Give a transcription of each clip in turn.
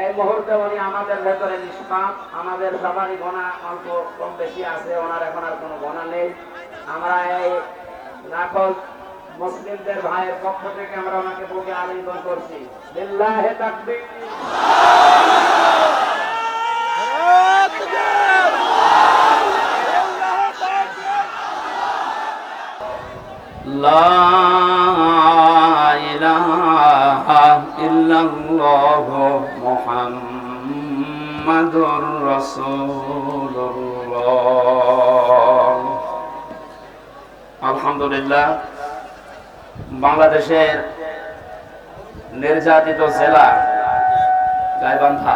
এই মুহূর্তে উনি আমাদের ভেতরে নিষ্পাপ, আমাদের সবারই গোনা অল্প কম বেশি আছে, ওনার এখন আর কোনো গোনা নেই। আমরা এই লাখো মুসলিমদের ভাইয়ের পক্ষ থেকে আমরা ওনাকে বুকে আলিঙ্গন করছি। লিল্লাহে তাকবীর। লা ইলাহা ইল্লাল্লাহ মুহাম্মাদুর রাসূলুল্লাহ। আলহামদুলিল্লাহ, বাংলাদেশের নির্যাতিত জেলা গাইবান্ধা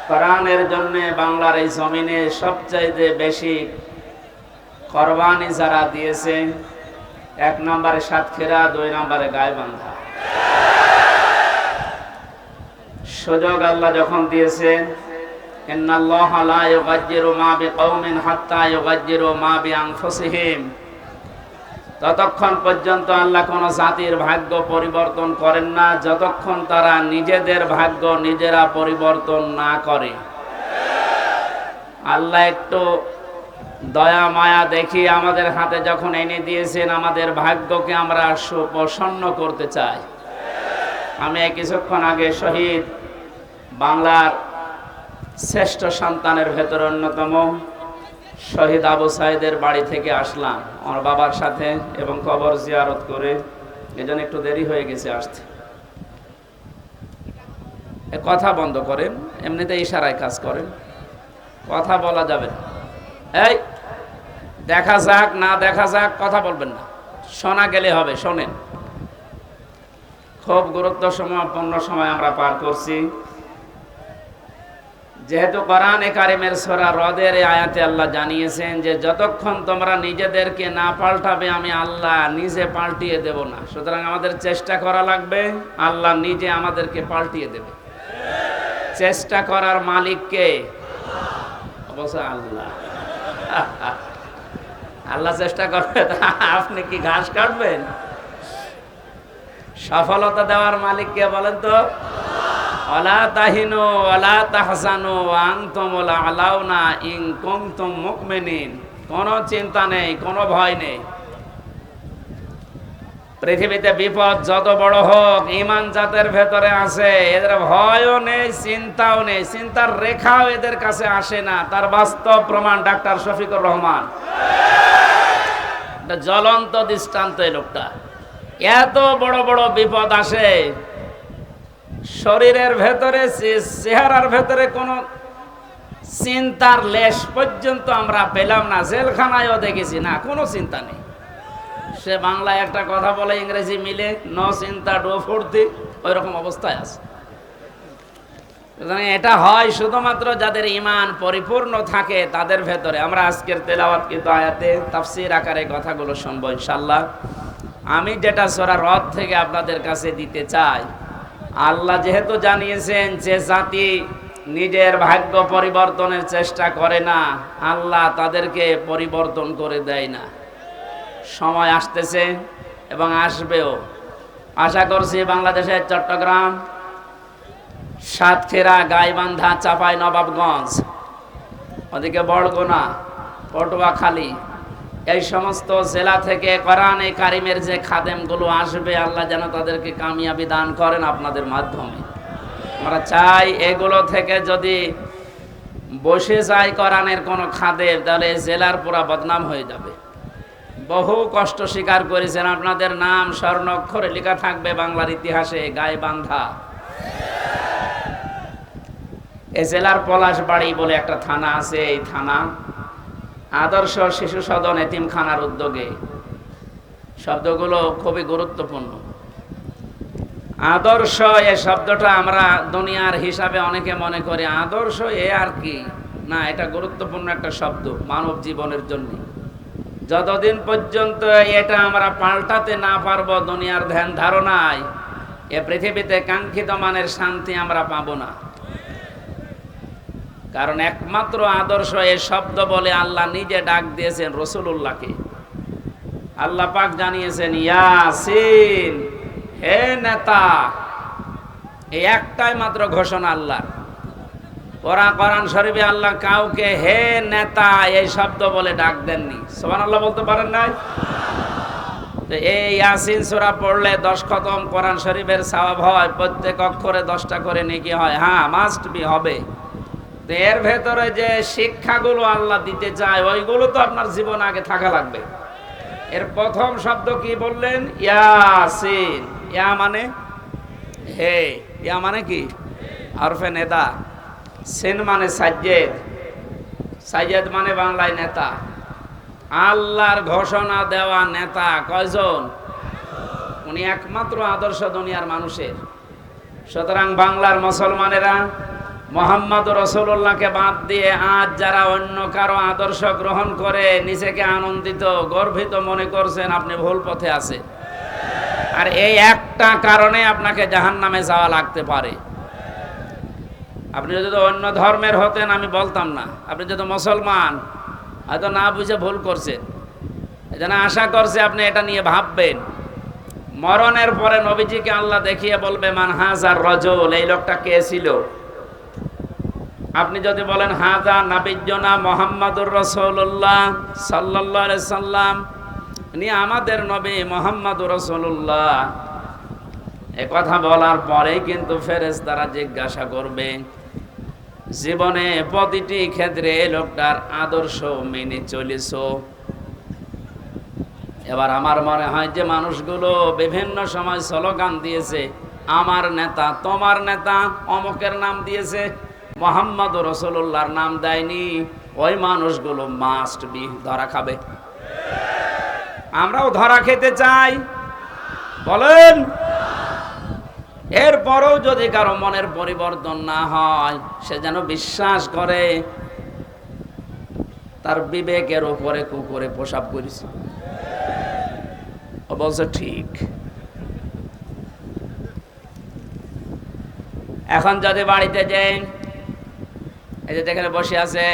কোরআনের জন্য বাংলার এই জমিনে সবচাইতে বেশি কোরবানি যারা দিয়েছে, 1 নম্বরে সাতক্ষীরা, 2 নম্বরে গাইবান্ধা। সুযোগ আল্লাহ যখন দিয়েছেন, ইন্নাল্লাহা লা ইউগায়্যিরু মা বিকাওমিন হাত্তা ইউগায়্যিরু মা বিআনফুসিহিম, ততক্ষণ পর্যন্ত আল্লাহ কোন জাতির ভাগ্য পরিবর্তন করেন না যতক্ষণ তারা নিজেদের ভাগ্য নিজেরা পরিবর্তন না করে। আল্লাহ একটু দয়া মায়া দেখি আমাদের হাতে যখন এনে দিয়েছেন, আমাদের ভাগ্যকে আমরা সুপ্রসন্ন করতে চাই। আমি কিছুক্ষণ আগে শহীদ বাংলার শ্রেষ্ঠ সন্তানের ভেতর অন্যতম শহীদ আবু সাইদের বাড়ি থেকে আসলাম আমার বাবার সাথে, এবং কবর জিয়ারত করে, এজন্য একটু দেরি হয়ে গেছে আসতে। কথা বন্ধ করেন, এমনিতে ইশারায় কাজ করেন, কথা বলা যাবে না। এই দেখা যাক না দেখা যাক কথা বলবেন না, শোনা গেলে হবে। শোনেন, খুব গুরুত্বপূর্ণ সময় আমরা পার করছি। যেহেতু কোরআনে কারিমের সূরা রদের এই আয়াতে আল্লাহ জানিয়েছেন যে যতক্ষণ তোমরা নিজেদেরকে না পাল্টাবে আমি আল্লাহ নিজে পাল্টিয়ে দেব না। সুতরাং আমাদের চেষ্টা করা লাগবে, আল্লাহ নিজে আমাদেরকে পাল্টিয়ে দেবে। চেষ্টা করার মালিক কে? অবশ্য আল্লাহ। আল্লাহ চেষ্টা করবে, আপনি কি ঘাস কাটবেন? সফলতা দেওয়ার মালিক কে বলেন তো? ওয়ালা তাহিনু ওয়ালা তাহজানু ওয়া আনতুমুল আলাউনা ইন কুনতুম মুমিনিন। কোনো চিন্তা নেই, কোনো ভয় নেই। পৃথিবীতে বিপদ যত বড় হোক, ঈমান যাদের ভেতরে আছে এদের ভয়ও নেই, চিন্তাও নেই, চিন্তার রেখাও এদের কাছে আসে না। তার বাস্তব প্রমাণ ডাক্তার শফিকুর রহমান, এটা জ্বলন্ত দৃষ্টান্ত। এই লোকটা, এত বড় বড় বিপদ আসে, শরীরের ভেতরে চেহারার ভেতরে কোনো চিন্তার লেশ পর্যন্ত আমরা পেলাম না। জেলখানায়ও দেখেছি না, কোনো চিন্তা নেই। সে বাংলায় একটা কথা বলে, ইংরেজি মিলে, নো চিন্তা ডো ফুর্তি, ওই রকম অবস্থায় আছে। এটা হয় শুধুমাত্র যাদের ঈমান পরিপূর্ণ থাকে তাদের ভেতরে। আমরা আজকের তেলাওয়াতকৃত আয়াতে তাফসীর আকারে কথাগুলো শুনবো ইনশাআল্লাহ। আমি যেটা সূরা রদ থেকে আপনাদের কাছে দিতে চাই, আল্লাহ যেহেতু জানিয়েছেন যে জাতি নিজের ভাগ্য পরিবর্তনের চেষ্টা করে না, আল্লাহ তাদেরকে পরিবর্তন করে দেয় না। সময় আসতেছে এবং আসবেও। আশা করছি বাংলাদেশের চট্টগ্রাম, সাতক্ষীরা, গাইবান্ধা, চাঁপাইনবাবগঞ্জ, ওদিকে বরগুনা, পটুয়াখালী, এই সমস্ত জেলা থেকে কোরআনে কারিমের যে খাদেমগুলো আসবে, আল্লাহ যেন তাদেরকে কামিয়াবি দান করেন আপনাদের মাধ্যমে। আমরা চাই এগুলো থেকে যদি বসে যায় কোরআনের কোনো খাদেম, তাহলে জেলার পুরা বদনাম হয়ে যাবে। বহু কষ্ট স্বীকার করেছেন, আপনাদের নাম স্বর্ণ অক্ষরে লেখা থাকবে বাংলার ইতিহাসে। গাইবান্ধা এই জেলার পলাশবাড়ি বলে একটা থানা আছে, এই থানা আদর্শ শিশু সদন এতিমখানার উদ্যোগে। শব্দগুলো খুবই গুরুত্বপূর্ণ। আদর্শ এই শব্দটা আমরা দুনিয়ার হিসাবে অনেকে মনে করি আদর্শ এ আর কি না, এটা গুরুত্বপূর্ণ একটা শব্দ মানব জীবনের জন্য। যতদিন পর্যন্ত এটা আমরা পাল্টাতে না পারবো দুনিয়ার ধ্যান ধারণায়, এ পৃথিবীতে কাঙ্ক্ষিত মানের শান্তি আমরা পাবো না। কারণ একমাত্র আদর্শ এই শব্দ বলে আল্লাহ নিজে ডাক দিয়েছেন রাসূলুল্লাহকে। আল্লাহ পাক জানিয়েছেন, ইয়াসিন, হে নেতা, এই একটাই মাত্র ঘোষণা আল্লাহর। ওরা কোরআন শরীফে আল্লাহ কাউকে হে নেতা এই শব্দ বলে ডাক দেননি। সুবহানাল্লাহ বলতে পারেন নাই? এই ইয়াসিন সূরা পড়লে 10 খতম কোরআন শরীফের সওয়াব হয়, প্রত্যেক অক্ষরে 10টা করে নেকি হয়। হ্যাঁ, মাস্ট বি হবে। তো এর ভেতরে যে শিক্ষাগুলো আল্লাহ দিতে চায় ওইগুলো তো আপনার জীবন আগে থাকা লাগবে। এর প্রথম শব্দ কি বললেন? ইয়াসিন। ইয়া মানে হে, ইয়া মানে কি? হরফে নেদা। সিন মানে সাজ্জেদ, সাজ্জেদ মানে বাংলায় নেতা। আল্লাহর ঘোষণা দেওয়া নেতা কয়জন? উনি একমাত্র আদর্শ দুনিয়ার মানুষের। সুতরাং বাংলার মুসলমানেরা মুহাম্মদ রাসূলুল্লাহকে বাদ দিয়ে আজ যারা অন্য কারো আদর্শ গ্রহণ করে নিজেকে আনন্দিত গর্বিত মনে করছেন, আপনি ভুল পথে আছেন। আর এই একটা কারণে আপনাকে জাহান্নামে যাওয়া লাগতে পারে। আপনি যদি অন্য ধর্মের হতেন আমি বলতাম না, আপনি যদি মুসলমান হয়তো না বুঝে ভুল করছেন। এজন্য আশা করছে আপনি এটা নিয়ে ভাববেন। মরণের পরে নবীজিকে আল্লাহ দেখিয়ে বলবে মান হাজার রাজুল, এই লোকটা কে ছিল? আপনি যদি বলেন হাজা নাবিয়্যুনা মুহাম্মাদুর রাসূলুল্লাহ সাল্লাল্লাহু আলাইহি সাল্লাম, ইনি আমাদের নবী মুহাম্মাদুর রাসূলুল্লাহ, এই কথা বলার পরেই কিন্তু ফেরেশতারা জিজ্ঞাসা করবে জীবনে প্রতিটি ক্ষেত্রে এই লোকটার আদর্শ মেনে চলেছো? এবার আমার মনে হয় যে মানুষগুলো বিভিন্ন সময় স্লোগান দিয়েছে, আমার নেতা, তোমার নেতা, অমুকের নাম দিয়েছে, মুহাম্মদুর রাসূলুল্লাহর নাম দেয়নি, ওই মানুষগুলো মাস্ট বি ধরা খাবে। আমরাও ধরা খেতে চাই, বলেন? এরপরও যদি কারো মনের পরিবর্তন না হয়, সে যেন বিশ্বাস করে তার বিবেকের উপরে কুকুরে প্রসাব করেছে। ও বলছে ঠিক। এখন যদি বাড়িতে যাই, এই যে যেখানে বসে আছে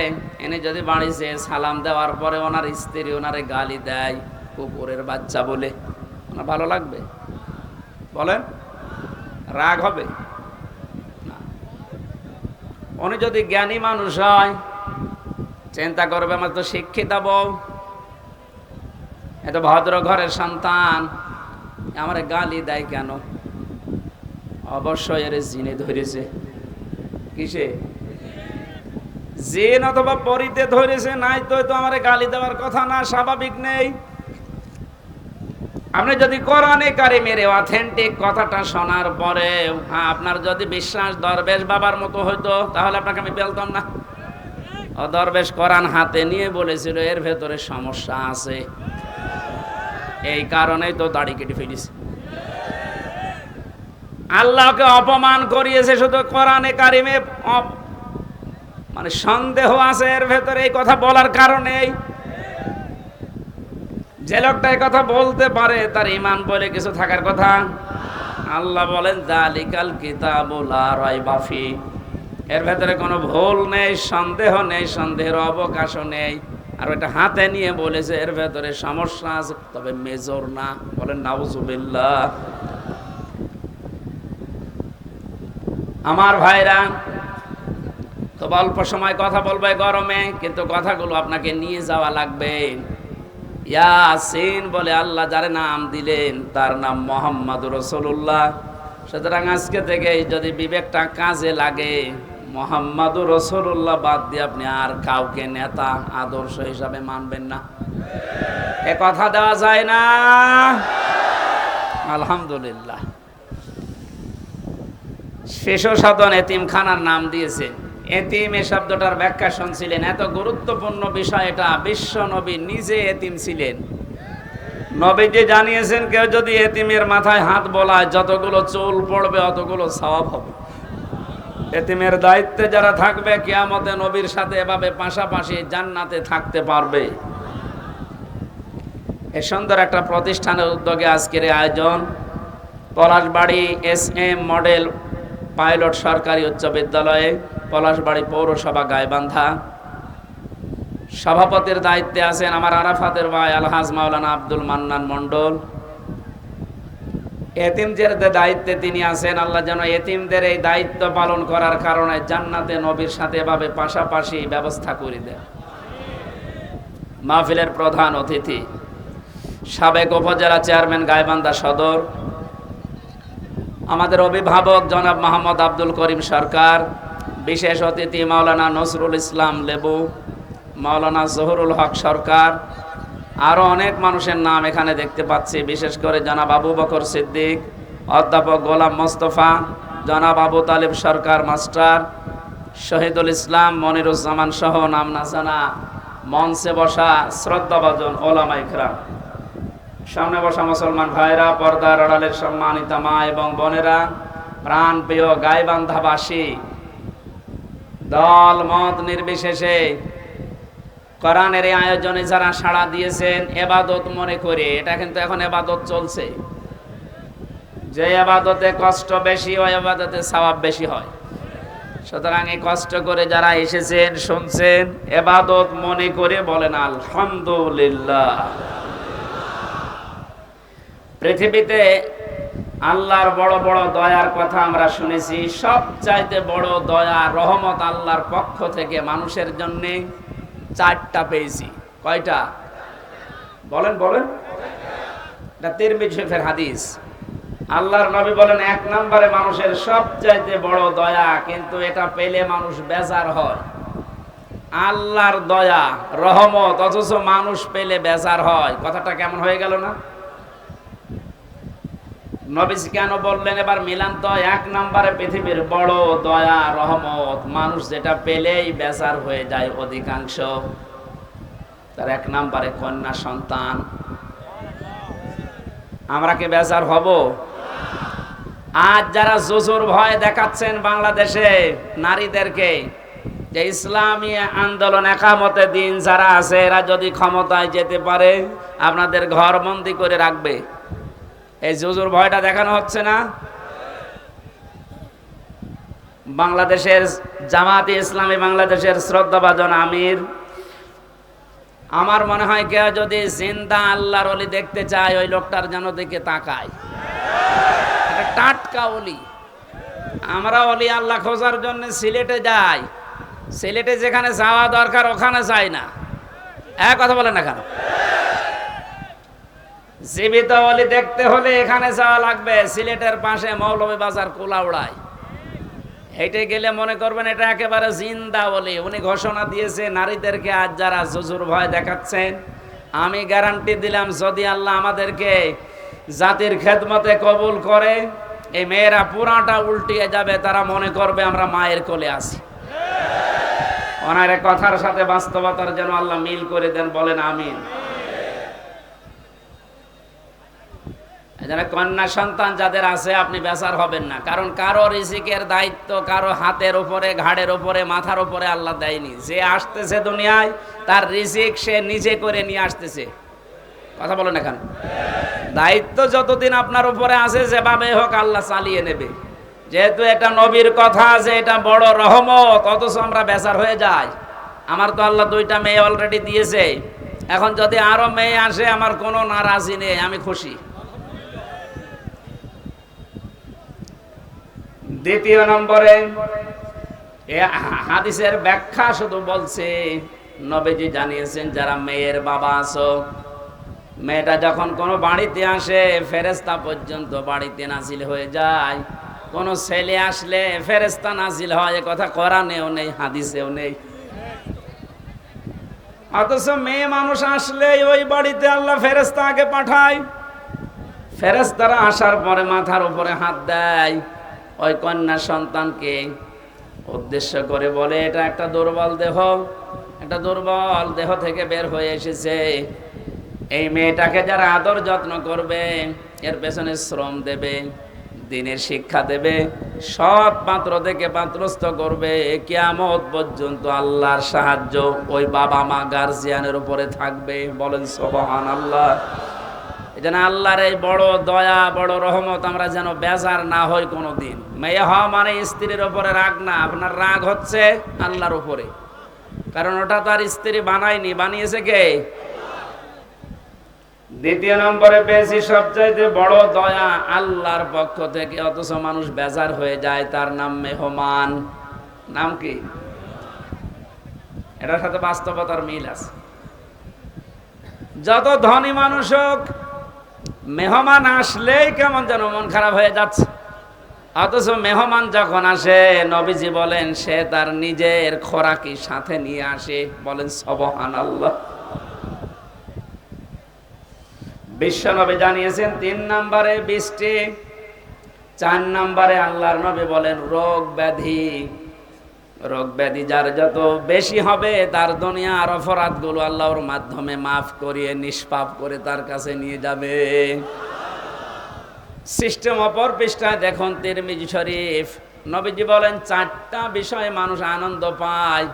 এনে যদি বাড়িতে সালাম দেওয়ার পরে ওনার স্ত্রী ওনারে গালি দেয় কুকুরের বাচ্চা বলে, ওনার ভালো লাগবে? বলেন, রাগ হবে না? উনি যদি জ্ঞানী মানুষ হয় চিন্তা করবে আমার তো শিক্ষিত বউ, এত ভদ্র ঘরের সন্তান, আমার গালি দেয় কেন? অবশ্যই এর জিনে ধরেছে। কিসে? জিন অথবা পরিতে ধরেছে, নাই তো আমার গালি দেওয়ার কথা না, স্বাভাবিক নেই। আপনি যদি কোরআনে কারিমের অথেন্টিক কথাটা শোনার পরে আপনার যদি বিশ্বাস দরবেশ বাবার মতো হইতো, তাহলে আপনাকে আমি বলতাম না। ও দরবেশ কোরআন হাতে নিয়ে বলেছিল এর ভেতরে সমস্যা আছে, এই কারণেই তো দাড়ি কেটে ফেলিস। আল্লাহকে অপমান করিয়েছে শুধু কোরআনে কারিমে, মানে সন্দেহ আছে এর ভেতরে এই কথা বলার কারণেই। যে লোকটা এই কথা বলতে পারে তার ঈমান বলে কিছু থাকার কথা। আল্লাহ বলেন যালিকাল কিতাবু লা রাইবা ফি, এর ভেতরে কোনো ভুল নেই, সন্দেহ নেই, সন্দেহের অবকাশও নেই। আর ওটা হাতে নিয়ে বলেছে এর ভেতরে সমস্যা আছে, তবে মেজর না। বলেন নাউজুবিল্লাহ। আমার ভাইরা, খুব অল্প সময় কথা বলবে গরমে, কিন্তু কথাগুলো আপনাকে নিয়ে যাওয়া লাগবে। ইয়াসিন বলে আল্লাহ যার নাম দিলেন তার নাম মুহাম্মদুর রাসূলুল্লাহ। সুতরাং আজকে থেকে যদি বিবেকটা কাজে লাগে, মুহাম্মদুর রাসূলুল্লাহ বাদ দিয়ে আপনি আর কাউকে নেতা আদর্শ হিসাবে মানবেন না। এ কথা দেওয়া যায় না? আলহামদুলিল্লাহ। শিশু সদন এতিমখানার নাম দিয়েছে। এতিম এ শব্দটার ব্যাখ্যা শুনছিলেন? এত গুরুত্বপূর্ণ বিষয় এটা। বিশ্ব নবী নিজে এতিম ছিলেন। নবীজি জানিয়েছেন কেউ যদি এতিমের মাথায় হাত বোলায় যতগুলো চুল পড়বে অতগুলো সওয়াব হবে। এতিমের দায়িত্বে যারা থাকবে কিয়ামতে নবীর সাথে এভাবে পাশাপাশি জান্নাতে থাকতে পারবে। এ সুন্দর একটা প্রতিষ্ঠানের উদ্যোগে আজকের আয়োজন। পলাশবাড়ি SM মডেল পাইলট সরকারি উচ্চ বিদ্যালয়ে, পলাশবাড়ি পৌরসভা গাইবান্ধা। সভাপতির দায়িত্বে আছেন আমার আরাফাতের ভাই আলহাজ মাওলানা আব্দুল মান্নান মণ্ডল। এতিমদের দায়িত্বে তিনি আছেন, আল্লাহ যেন এতিমদের এই দায়িত্ব পালন করার কারণে জান্নাতে নবীর সাথে এভাবে পাশাপাশি ব্যবস্থা করে দেন। মাহফিলের প্রধান অতিথি সাবেক উপজেলা চেয়ারম্যান গাইবান্ধা সদর, আমাদের অভিভাবক জনাব মোহাম্মদ আব্দুল করিম সরকার, বিশেষ অতিথি মাওলানা নজরুল ইসলাম লেবু, মাওলানা জহুরুল হক সরকার, আরও অনেক মানুষের নাম এখানে দেখতে পাচ্ছি, বিশেষ করে জনাব আবু বকর সিদ্দিক, অধ্যাপক গোলাম মোস্তফা, জনাব আবু তালিব সরকার মাস্টার, শহীদুল ইসলাম মনিরুজ্জামান সহ নাম না জানা মঞ্চে বসা শ্রদ্ধাভাজন ওলামা ইকরাম, সামনে বসা মুসলমান ভাইরা, পর্দার আড়ালের সম্মানিতা মা এবং বোনেরা, প্রাণ প্রিয় গাইবান্ধাবাসী, দল মত নির্বিশেষে কোরআনের এই আয়োজনে যারা সাড়া দিয়েছেন এবাদত মনে করে, এটা কিন্তু এখন এবাদত চলছে, যে এবাদতে কষ্ট বেশি হয় এবাদতে সওয়াব বেশি হয়। সুতরাং এই কষ্ট করে যারা এসেছেন শুনছেন এবাদত মনে করে বলেন আলহামদুলিল্লাহ। পৃথিবীতে আল্লাহর বড় বড় দয়ার কথা আমরা শুনেছি, সবচাইতে বড় দয়া রহমত আল্লাহর পক্ষ থেকে মানুষের জন্য চারটা পেয়েছি। কয়টা বলেন বলেন? এটা তিরমিজি শরীফের হাদিস। আল্লাহর নবী বলেন, এক নম্বরে মানুষের সবচাইতে বড় দয়া, কিন্তু এটা পেলে মানুষ বেজার হয়। আল্লাহর দয়া রহমত, অথচ মানুষ পেলে বেজার হয়। কথাটা কেমন হয়ে গেল না? নবীজি কেন বললেন এবার মিলান তো? এক নম্বরে পৃথিবীর বড় দয়া রহমত, মানুষ যেটা পেলেই বেজার হয়ে যায় অধিকাংশ, তার এক নম্বরে কন্যা সন্তান। আমরা কি বেজার হব? আজ যারা জুজুর ভয় দেখাচ্ছেন বাংলাদেশে নারীদেরকে, যে ইসলামী আন্দোলন একামতে দিন যারা আছে, এরা যদি ক্ষমতায় যেতে পারে আপনাদের ঘর বন্দি করে রাখবে, এই জুজুর ভয়টা দেখানো হচ্ছে না? বাংলাদেশের জামাতে ইসলামী বাংলাদেশের শ্রদ্ধাভাজন আমির, আমার মনে হয় কেউ যদি জিন্দা আল্লাহর ওলি দেখতে চায় ওই লোকটার যেন দিকে তাকায়। এটা টাটকা ওলি। আমরা ওলি আল্লাহ খোঁজার জন্য সিলেটে যাই, সিলেটে যেখানে যাওয়া দরকার ওখানে যাই না। এক কথা বলেন না কেন? জীবিত ওলি দেখতে হলে এখানে যাওয়া লাগবে, সিলেটের পাশে মৌলভীবাজার কোলাউড়ায়। হেঁটে গেলে মনে করবেন এটা একেবারে জিন্দা ওলি। উনি ঘোষণা দিয়েছে নারীদেরকে আজ যারা জুজুর ভয় দেখাচ্ছেন, আমি গ্যারান্টি দিলাম যদি আল্লাহ আমাদেরকে জাতির খেদমতে কবুল করে, এই মেয়েরা পুরাটা উল্টিয়ে যাবে, তারা মনে করবে আমরা মায়ের কোলে আছি। ওনার কথার সাথে বাস্তবতার যেন আল্লাহ মিল করে দেন, বলেন আমিন। কন্যা সন্তান যাদের আছে আপনি বেজার হবেন না, কারণ কারো রিজিকের দায়িত্ব কারো হাতের উপরে, ঘাড়ের উপরে, মাথার উপরে আল্লাহ দেয়নি। যে আসতেছে দুনিয়ায় তার রিজিক সে নিজে করে নিয়ে আসতেছে। কথা বলেন এখানে? দায়িত্ব যতদিন আপনার উপরে আছে যেভাবে হোক আল্লাহ চালিয়ে নেবে। যেহেতু এটা নবীর কথা যে এটা বড় রহমত, অথচ আমরা বেজার হয়ে যাই। আমার তো আল্লাহ 2টা মেয়ে অলরেডি দিয়েছে, এখন যদি আরো মেয়ে আসে আমার কোনো নারাজি নেই, আমি খুশি। দ্বিতীয় নম্বরে হাদিসের ব্যাখ্যা শুধু বলছে, নবীজি জানিয়েছেন যারা মেয়ের বাবা আছো, মেয়েটা যখন কোনো বাড়িতে আসে ফেরেশতা পর্যন্ত বাড়িতে নাজিল হয়ে যায়। কোন ছেলে আসলে ফেরেশতা নাজিল হয়, এ কথা কোরআনেও নেই, হাদিসেও নেই। অথচ মেয়ে মানুষ আসলে ওই বাড়িতে আল্লাহ ফেরেশতা আগে পাঠায়। ফেরেশতারা আসার পরে মাথার উপরে হাত দেয়, ওই কন্যা সন্তানকে উদ্দেশ্য করে বলে এটা একটা দুর্বল দেহ, একটা দুর্বল দেহ থেকে বের হয়ে এসেছে। এই মেয়েটাকে যারা আদর যত্ন করবে, এর পেছনে শ্রম দেবে, দিনের শিক্ষা দেবে, সৎ পাত্র থেকে পাত্রস্থ করবে, কিয়ামত পর্যন্ত আল্লাহর সাহায্য ওই বাবা মা গার্জিয়ানের উপরে থাকবে। বলেন সুবহানাল্লাহ। যেন আল্লাহর এই বড় দয়া বড় রহমত আমরা যেন বেজার না হই কোনোদিন। মেয়ে হওয়া মানে স্ত্রীর উপরে রাগ না, আপনার রাগ হচ্ছে আল্লাহর উপরে, কারণ ওটা তো আর স্ত্রী বানায়নি, বানিয়েছে কে? দ্বিতীয় নম্বরে পেয়েছি সবচাইতে বড় দয়া আল্লাহর পক্ষ থেকে, অথচ মানুষ বেজার হয়ে যায়, তার নাম মেহমান। নাম কি? এটার সাথে বাস্তবতার মিল আছে। যত ধনী মানুষ হোক, মেহমান আসলেই কেমন যেন মন খারাপ হয়ে যাচ্ছে। অথচ মেহমান যখন আসে, নবীজি বলেন সে তার নিজের খোরাকি সাথে নিয়ে আসে। বলেন সুবহানাল্লাহ। বিশ্ব নবী জানিয়েছেন 3 নম্বরে বৃষ্টি, 4 নম্বরে আল্লাহর নবী বলেন রোগ ব্যাধি। রোগ ব্যাধি যার যত বেশি হবে, তার দুনিয়ার অপরাধগুলো আল্লাহর মাধ্যমে মাফ করিয়ে নিষ্পাপ করে তার কাছে নিয়ে যাবে। সিস্টেম অপর পৃষ্ঠায় দেখুন তিরমিজি শরীফ, নবীজি বলেন 4টা বিষয়ে মানুষ আনন্দ পায়,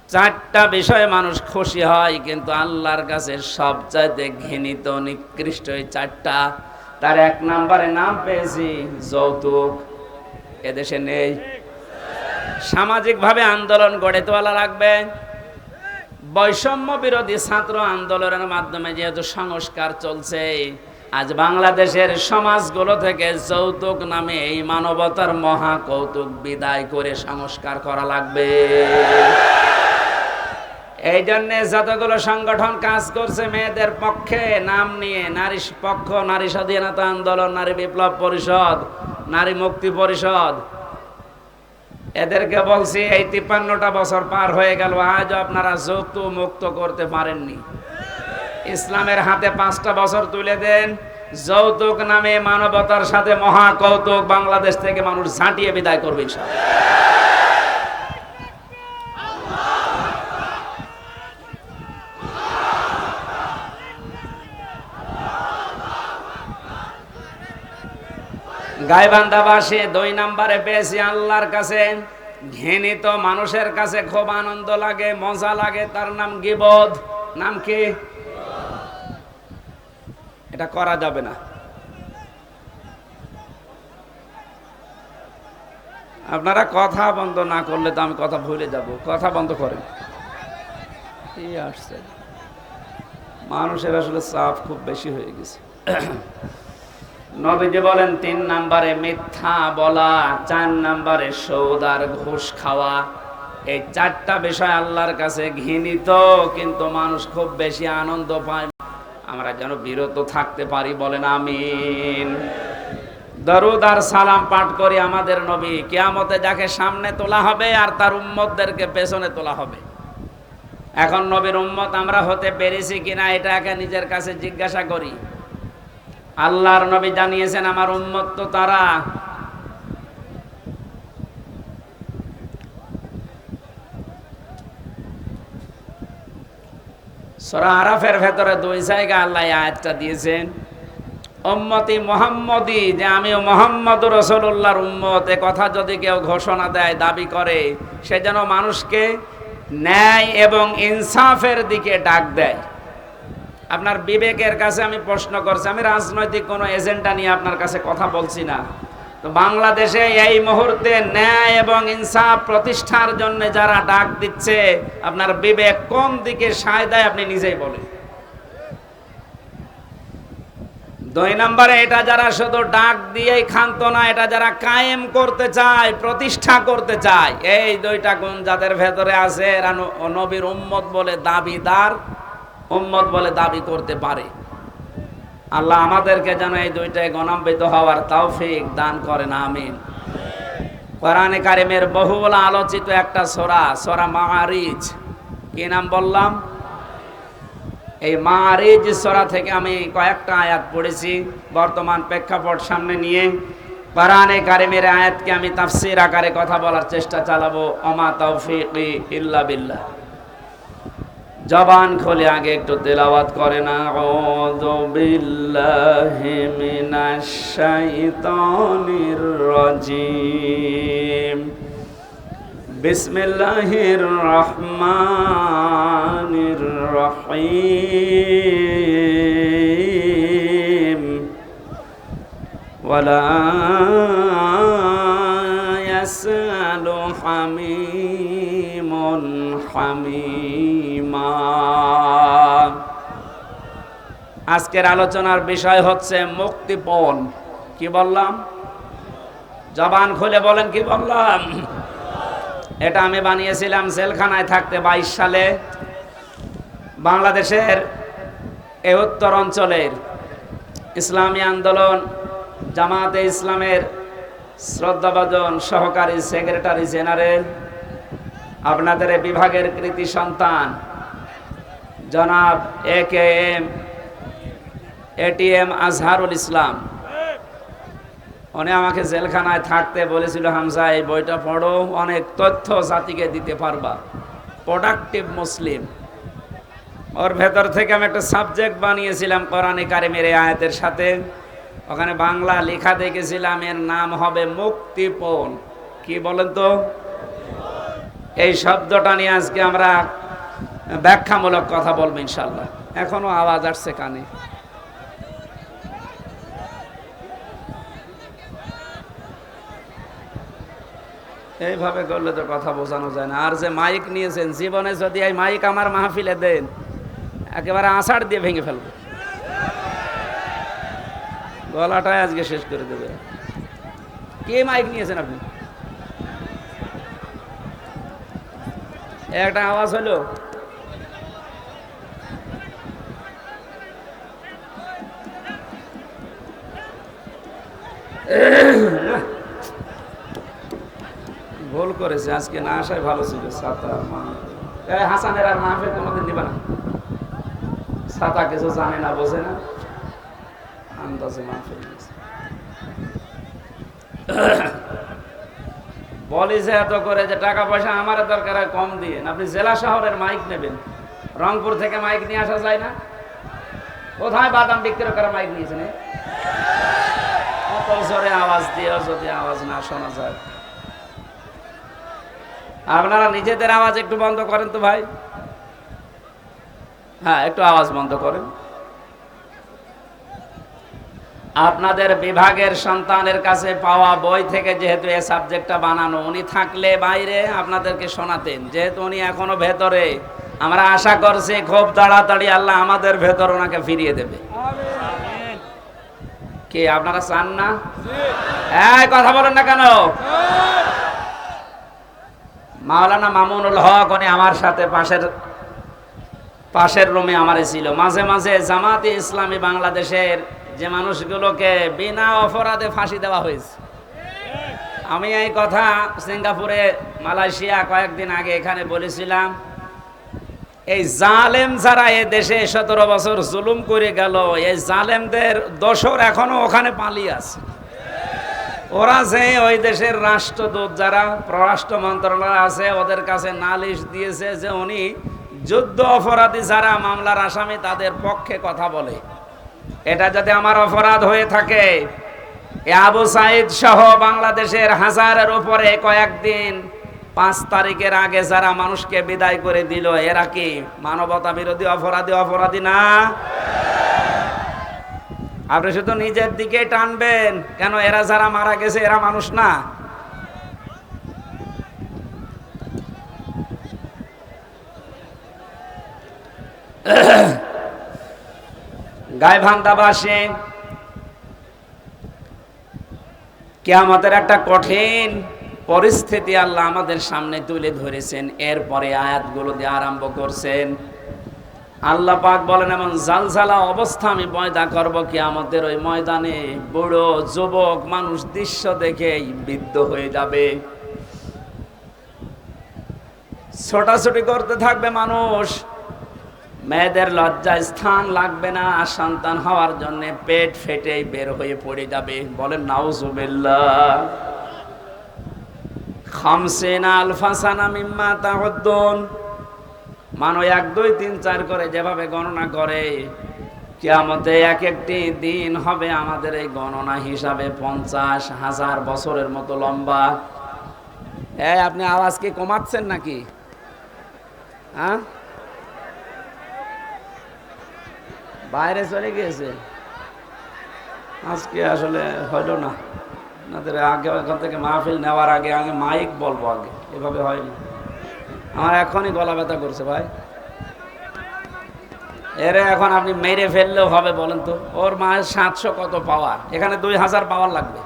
4টা বিষয়ে মানুষ খুশি হয়, কিন্তু আল্লাহর কাছে সবচাইতে ঘৃণিত নিকৃষ্ট এই 4টা। তার 1 নম্বরে নাম পেয়েছি যৌতুক। এদেশে নেই। সামাজিকভাবে আন্দোলন গড়ে তোলা লাগবে। বৈষম্য বিরোধী ছাত্র আন্দোলনের মাধ্যমে যেহেতু সংস্কার চলছে, আজ বাংলাদেশের সমাজগুলো থেকে যৌতুক নামে এই মানবতার মহা কৌতুক বিদায় করে সংস্কার করা লাগবে। এই জন্যে যতগুলো সংগঠন কাজ করছে মেয়েদের পক্ষে নাম নিয়ে, নারী পক্ষ, নারী স্বাধীনতা আন্দোলন, নারী বিপ্লব পরিষদ, নারী মুক্তি পরিষদ, এদেরকে বলছি এই 53টা বছর পার হয়ে গেল, আজও আপনারা যৌতুক মুক্ত করতে পারেননি। ইসলামের হাতে 5টা বছর তুলে দেন, যৌতুক নামে মানবতার সাথে মহা কৌতুক বাংলাদেশ থেকে মানুষ ঝাঁটিয়ে বিদায় করবে ইনশাআল্লাহ। গাইবান্ধাবাসী 2 নম্বরে পেয়েছি আল্লাহর কাছে ঘৃণিত মানুষের কাছে খুব আনন্দ লাগে, মজা লাগে, তার নাম গীবত। নাম কি? এটা করা যাবে না। আপনারা কথা বন্ধ না করলে তো আমি কথা ভুলে যাব। কথা বন্ধ করেন। কি আসছে, মানুষের আসলে চাপ খুব বেশি হয়ে গেছে। নবীজি বলেন 3 নম্বরে মিথ্যা বলা, 4 নম্বরে সুদ আর ঘুষ খাওয়া। এই 4টা বিষয় আল্লাহর কাছে ঘৃণিত, কিন্তু মানুষ খুব বেশি আনন্দ পায়। আমরা যেন বিরত থাকতে পারি, বলেন আমিন। দরুদ আর সালাম পাঠ করি আমাদের নবী। কিয়ামতে যাকে সামনে তোলা হবে আর তার উম্মতদেরকে পেছনে তোলা হবে। এখন নবীর উম্মত আমরা হতে পেরেছি কিনা এটা একা নিজের কাছে জিজ্ঞাসা করি। আল্লাহর নবী জানিয়েছেন আমার উম্মত তো তারা। সূরা আরাফের ভেতরে 2 জায়গায় আল্লাহ আয়াতটা দিয়েছেন, উম্মতি মুহাম্মদি, যে আমিও মুহাম্মদুর রাসূলুল্লাহর উম্মত। এ কথা যদি কেউ ঘোষণা দেয়, দাবি করে, সে যেন মানুষকে ন্যায় এবং ইনসাফের দিকে ডাক দেয়। আপনার বিবেকের কাছে আমি প্রশ্ন করছি, আমি রাজনৈতিক কোনো এজেন্ডা নিয়ে আপনার কাছে কথা বলছি না। তো বাংলাদেশে এই মুহূর্তে ন্যায় এবং ইনসাফ প্রতিষ্ঠার জন্য যারা ডাক দিচ্ছে, আপনার বিবেক কোন দিকে সায় দেয় আপনি নিজেই বলেন। 2 নম্বরে এটা যারা শুধু ডাক দিয়েই ক্ষান্ত না, এটা যারা কায়েম করতে চায়, প্রতিষ্ঠা করতে চায়, এই 2টা গুণ যাদের ভেতরে আছে, এরা নবীর উম্মত বলে দাবিদার, উম্মত বলে দাবি করতে পারে। আল্লাহ আমাদেরকে যেন এই 2টায় গণান্বিত হওয়ার তৌফিক দান করেন, আমিন। কোরআনে কারিমের বহুল আলোচিত একটা সূরা, সূরা মাআরিজ। কি নাম বললাম? এই মাআরিজ সূরা থেকে আমি কয়েকটা আয়াত পড়েছি বর্তমান প্রেক্ষাপট সামনে নিয়ে। কোরআনে কারিমের আয়াতকে আমি তাফসীর আকারে কথা বলার চেষ্টা চালাবো। ওমা তাওফীকি ইল্লা বিল্লাহ। জবান খুলে আগে একটু তেলাওয়াত করেন, আউযু বিল্লাহি মিনাশ শাইতানির রাজিম, বিসমিল্লাহির রহমানির রহিম, ওয়ালা ইয়াসালু হামিমুন হামিমা। আজকের আলোচনার বিষয় হচ্ছে মুক্তিপণ। কি বললাম? জবান খুলে বলেন, কি বললাম? এটা আমি বানিয়েছিলাম জেলখানায় থাকতে 22 সালে। বাংলাদেশের এই উত্তর অঞ্চলের ইসলামী আন্দোলন জামাতে ইসলামের শ্রদ্ধাভাজন সহকারী সেক্রেটারি জেনারেল, আপনাদের বিভাগের কৃতি সন্তান জনাব এটিএম আজহারুল ইসলাম, উনি আমাকে জেলখানায় থাকতে বলেছিল, হামজা এই বইটা পড়ো, অনেক তথ্য জাতিকে দিতে পারবা, প্রোডাক্টিভ মুসলিম। ওর ভেতর থেকে আমি একটা সাবজেক্ট বানিয়েছিলাম কোরআনে কারিমের এই আয়াতের সাথে। ওখানে বাংলা লেখা দেখেছিলাম, এর নাম হবে মুক্তিপণ। কি বলেন তো? এই শব্দটা নিয়ে আজকে আমরা ব্যাখ্যামূলক কথা বলবো ইনশাল্লাহ। এখনো আওয়াজ আসছে কানে? এইভাবে করলে তো কথা বোঝানো যায় না। আর যে মাইক নিয়েছেন, জীবনে যদি এই মাইক আমার মাহফিলে দেন, একেবারে আষাঢ় দিয়ে ভেঙে ফেলবো, গলাটাই আজকে শেষ করে দেবে। কে মাইক নিয়েছেন আপনি? একটা আওয়াজ হলো। ভুল করেছে, আজকে না আসাই ভালো ছিল। ছাতা হাসানের আর মাহফিল কোনোদিন দিবা না। ছাতা কিছু জানে না, বোঝে না, আন্দাজে মাহফিল বলি যে এত করে যে টাকা পয়সা আমার দরকার হয় কম দিয়ে, আপনি জেলা শহরের মাইক নেবেন, রংপুর থেকে মাইক নিয়ে আসা যায় না? কোথায় বাদাম বিক্রি করে মাইক নিয়েছেন? অত জোরে আওয়াজ দিয়েও যদি আওয়াজ না শোনা যায়। আপনারা নিজেদের আওয়াজ একটু বন্ধ করেন তো ভাই। হ্যাঁ, একটু আওয়াজ বন্ধ করেন। আপনাদের বিভাগের সন্তানের কাছে পাওয়া বই থেকে যেহেতু এই সাবজেক্টটা বানানো, উনি থাকলে বাইরে আপনাদেরকে শোনাতেন। যেহেতু উনি এখনো ভেতরে, আমরা আশা করছি খুব তাড়াতাড়ি আল্লাহ আমাদের ভেতর ওনাকে ফিরিয়ে দেবে। কি আপনারা চান না? এই কথা বলেন না কেন? মাওলানা মামুনুল হক উনি আমার সাথে পাশের রুমে আমারে ছিল। মাঝে মাঝে জামাতে ইসলামী বাংলাদেশের যে মানুষগুলোকে বিনা অপরাধে ফাঁসি দেওয়া হয়েছে, আমি এই কথা সিঙ্গাপুরে, মালয়েশিয়া কয়েকদিন আগে এখানে বলেছিলাম। এই জালেম যারা এ দেশে 17 বছর জুলুম করে গেল, এই জালেমদের দোসর এখনো ওখানে পালিয়ে আছে। ওরা যে ওই দেশের রাষ্ট্রদূত যারা পররাষ্ট্র মন্ত্রণালয় আছে, ওদের কাছে নালিশ দিয়েছে যে উনি যুদ্ধ অপরাধী যারা মামলার আসামি তাদের পক্ষে কথা বলে। এটা যদি আমার অপরাধ হয়ে থাকে, আবু সাইদ সহ বাংলাদেশের হাজারের উপরে কয়েকদিন 5 তারিখের আগে যারা মানুষকে বিদায় করে দিল, এরা কি মানবতা বিরোধী অপরাধী না? আপনি শুধু নিজের দিকে টানবেন কেন? এরা যারা মারা গেছে এরা মানুষ না? গাইবান্ধাবাসী কিয়ামতের একটা কঠিন পরিস্থিতি আল্লাহ আমাদের সামনে তুলে ধরেছেন। এরপরে আয়াতগুলো দিয়ে আরম্ভ করছেন। আল্লাহ পাক বলেন, এমন জালজালা অবস্থা আমি পয়দা করব কিয়ামতের ওই ময়দানে, বুড়ো যুবক মানুষ দৃশ্য দেখেই বিদ্ধ হয়ে যাবে। ছোটাছুটি করতে থাকবে মানুষ, মেয়েদের লজ্জায় স্থান লাগবে না, সন্তান হওয়ার জন্য পেট ফেটেই বের হয়ে পড়ে যাবে। বলেন নাউজুবিল্লাহ। খামসিনা আলফা সানা মিম্মা তাউদ্দুন, মানো 1 2 3 4 করে যেভাবে গণনা করে, কিয়ামতে এক একটি দিন হবে আমাদের এই গণনা হিসাবে 50,000 বছরের মতো লম্বা। আপনি আওয়াজ কি কমাচ্ছেন নাকি? হ্যাঁ, বাইরে চলে গিয়েছে আজকে, আসলে হইল না। আপনাদের আগে ওখান থেকে মাহফিল নেওয়ার আগে মাইক বলবো, আগে এভাবে হয়নি। আমার এখনই গলা ব্যথা করছে ভাই। এরে এখন আপনি মেরে ফেললেও হবে বলেন তো? ওর মায়ের 700 কত পাওয়ার, এখানে 2000 পাওয়ার লাগবে।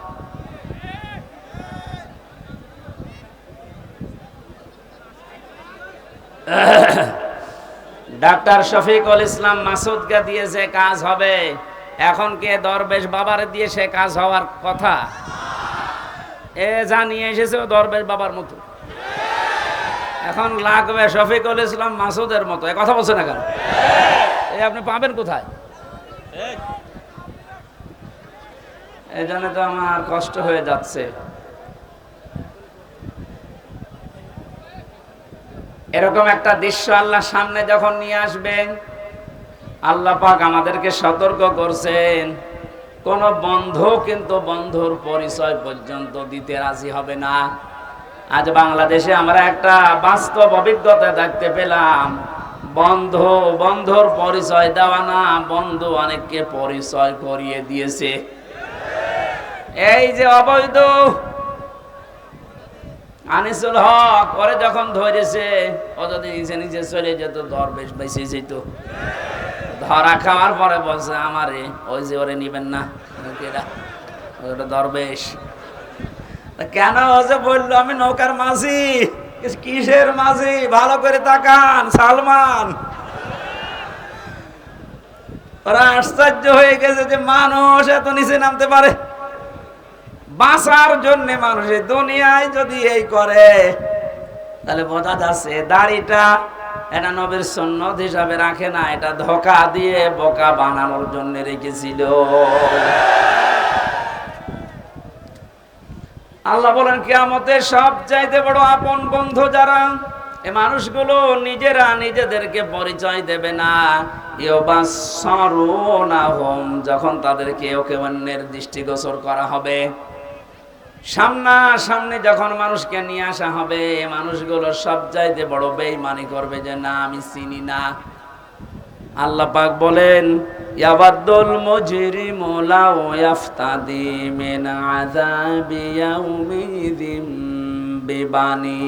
ডাক্তার শফিকুল ইসলাম মাসুদকে দিয়ে যে কাজ হবে, এখন কে দরবেশ বাবারে দিয়ে সে কাজ হওয়ার কথা? এ জানিয়ে এসেছে ও দরবেশ বাবার মতো, এখন লাগবে শফিকুল ইসলাম মাসুদের মতো। এ কথা বলছে না কেন? এই আপনি পাবেন কোথায়? এই জন্য তো আমার কষ্ট হয়ে যাচ্ছে। এরকম একটা দৃশ্য আল্লাহ সামনে যখন নিয়ে আসবেন, আল্লাহ পাক আমাদেরকে সতর্ক করছেন, কোন বন্ধু কিন্তু বন্ধুর পরিচয় পর্যন্ত দিতে রাজি হবে না। আজ বাংলাদেশে আমরা একটা বাস্তব অভিজ্ঞতা দেখতে পেলাম, বন্ধু বন্ধুর পরিচয় দেওয়া না, বন্ধু অনেককে পরিচয় করিয়ে দিয়েছে। এই যে অবৈধ আনিসুল হক, পরে যখন ধরেছে, ও যদি নিজে নিজে চলে যেত, দরবেশ বেঁচে যেত। ধরা খাওয়ার পরে বলছে আমারে, ওই যে ওরে নিবেন না, ওটা দরবেশ। কেন? ও যে বললো আমি নৌকার মাঝি। কিসের মাঝি? ভালো করে তাকান, সালমান। ওরা আশ্চর্য হয়ে গেছে যে মানুষ এত নিচে নামতে পারে। বাঁচার জন্য মানুষের দুনিয়ায় যদি এই করে, তাহলে বোঝা যাচ্ছে দাড়িটা এটা নবীর সুন্নত হিসাবে রাখে না, এটা ধোঁকা দিয়ে বোকা বানানোর জন্য রেখেছিল। আল্লাহ বলেন কিয়ামতে সবচাইতে বড় আপন বন্ধু যারা, এই মানুষগুলো নিজেরা নিজেদেরকে পরিচয় দেবে না। ইউবাসসারুনাহুম, যখন তাদেরকে ওকে অন্যের দৃষ্টিগোচর করা হবে, সামনাসামনি যখন মানুষকে নিয়ে আসা হবে, মানুষগুলো সবচাইতে বড় বেঈমানি করবে যে না আমি চিনি না। আল্লাহ পাক বলেন ইয়াবাদুল মুজরিমু লাউ ইয়াফতাদি মিন আযাবি ইয়াউমিযিম বিবানি।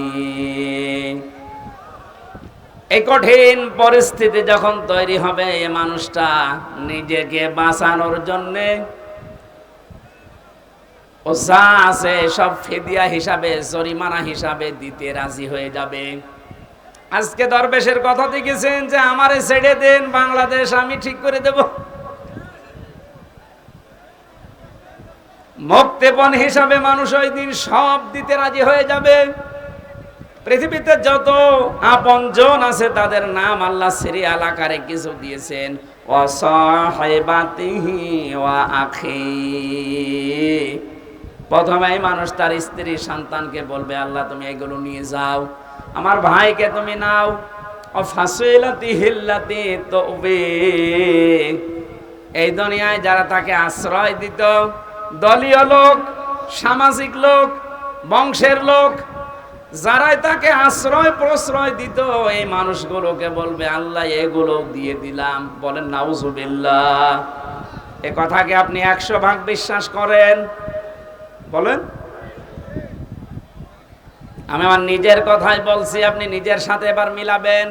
এই কঠিন পরিস্থিতি যখন তৈরি হবে, এই মানুষটা নিজেকে বাঁচানোর জন্যে ও যা আছে সব ফিদিয়া হিসাবে, জরিমানা হিসাবে দিতে রাজি হয়ে যাবে। আজকে দরবেশের কথা দেখেছেন যে আমারে ছেড়ে দেন, বাংলাদেশ আমি ঠিক করে দেব। মুক্তিপণ হিসাবে মানুষ ওই দিন সব দিতে রাজি হয়ে যাবে। পৃথিবীতে যত আপনজন আছে তাদের নাম আল্লাহ সিরিয়াল আকারে কিছু দিয়েছেন, ওয়া সাহিবাতিহি ওয়া আখি। প্রথমে মানুষ তার স্ত্রী সন্তানকে বলবে আল্লাহ তুমি এগুলো নিয়ে যাও, আমার ভাইকে তুমি নাও। ও ফাসিলাতি হিল্লাতি তওবে, এই দুনিয়ায় যারা তাকে আশ্রয় দিত, দলীয় লোক, সামাজিক লোক, বংশের লোক, যারাই তাকে আশ্রয় প্রশ্রয় দিত, এই মানুষগুলোকে বলবে আল্লাহ এগুলো দিয়ে দিলাম। বলেন নাউজুবিল্লাহ। এ কথাকে আপনি 100 ভাগ বিশ্বাস করেন? বলেন। আমি আমার নিজের কথাই বলছি, আপনি নিজের সাথে এবার মিলাবেন।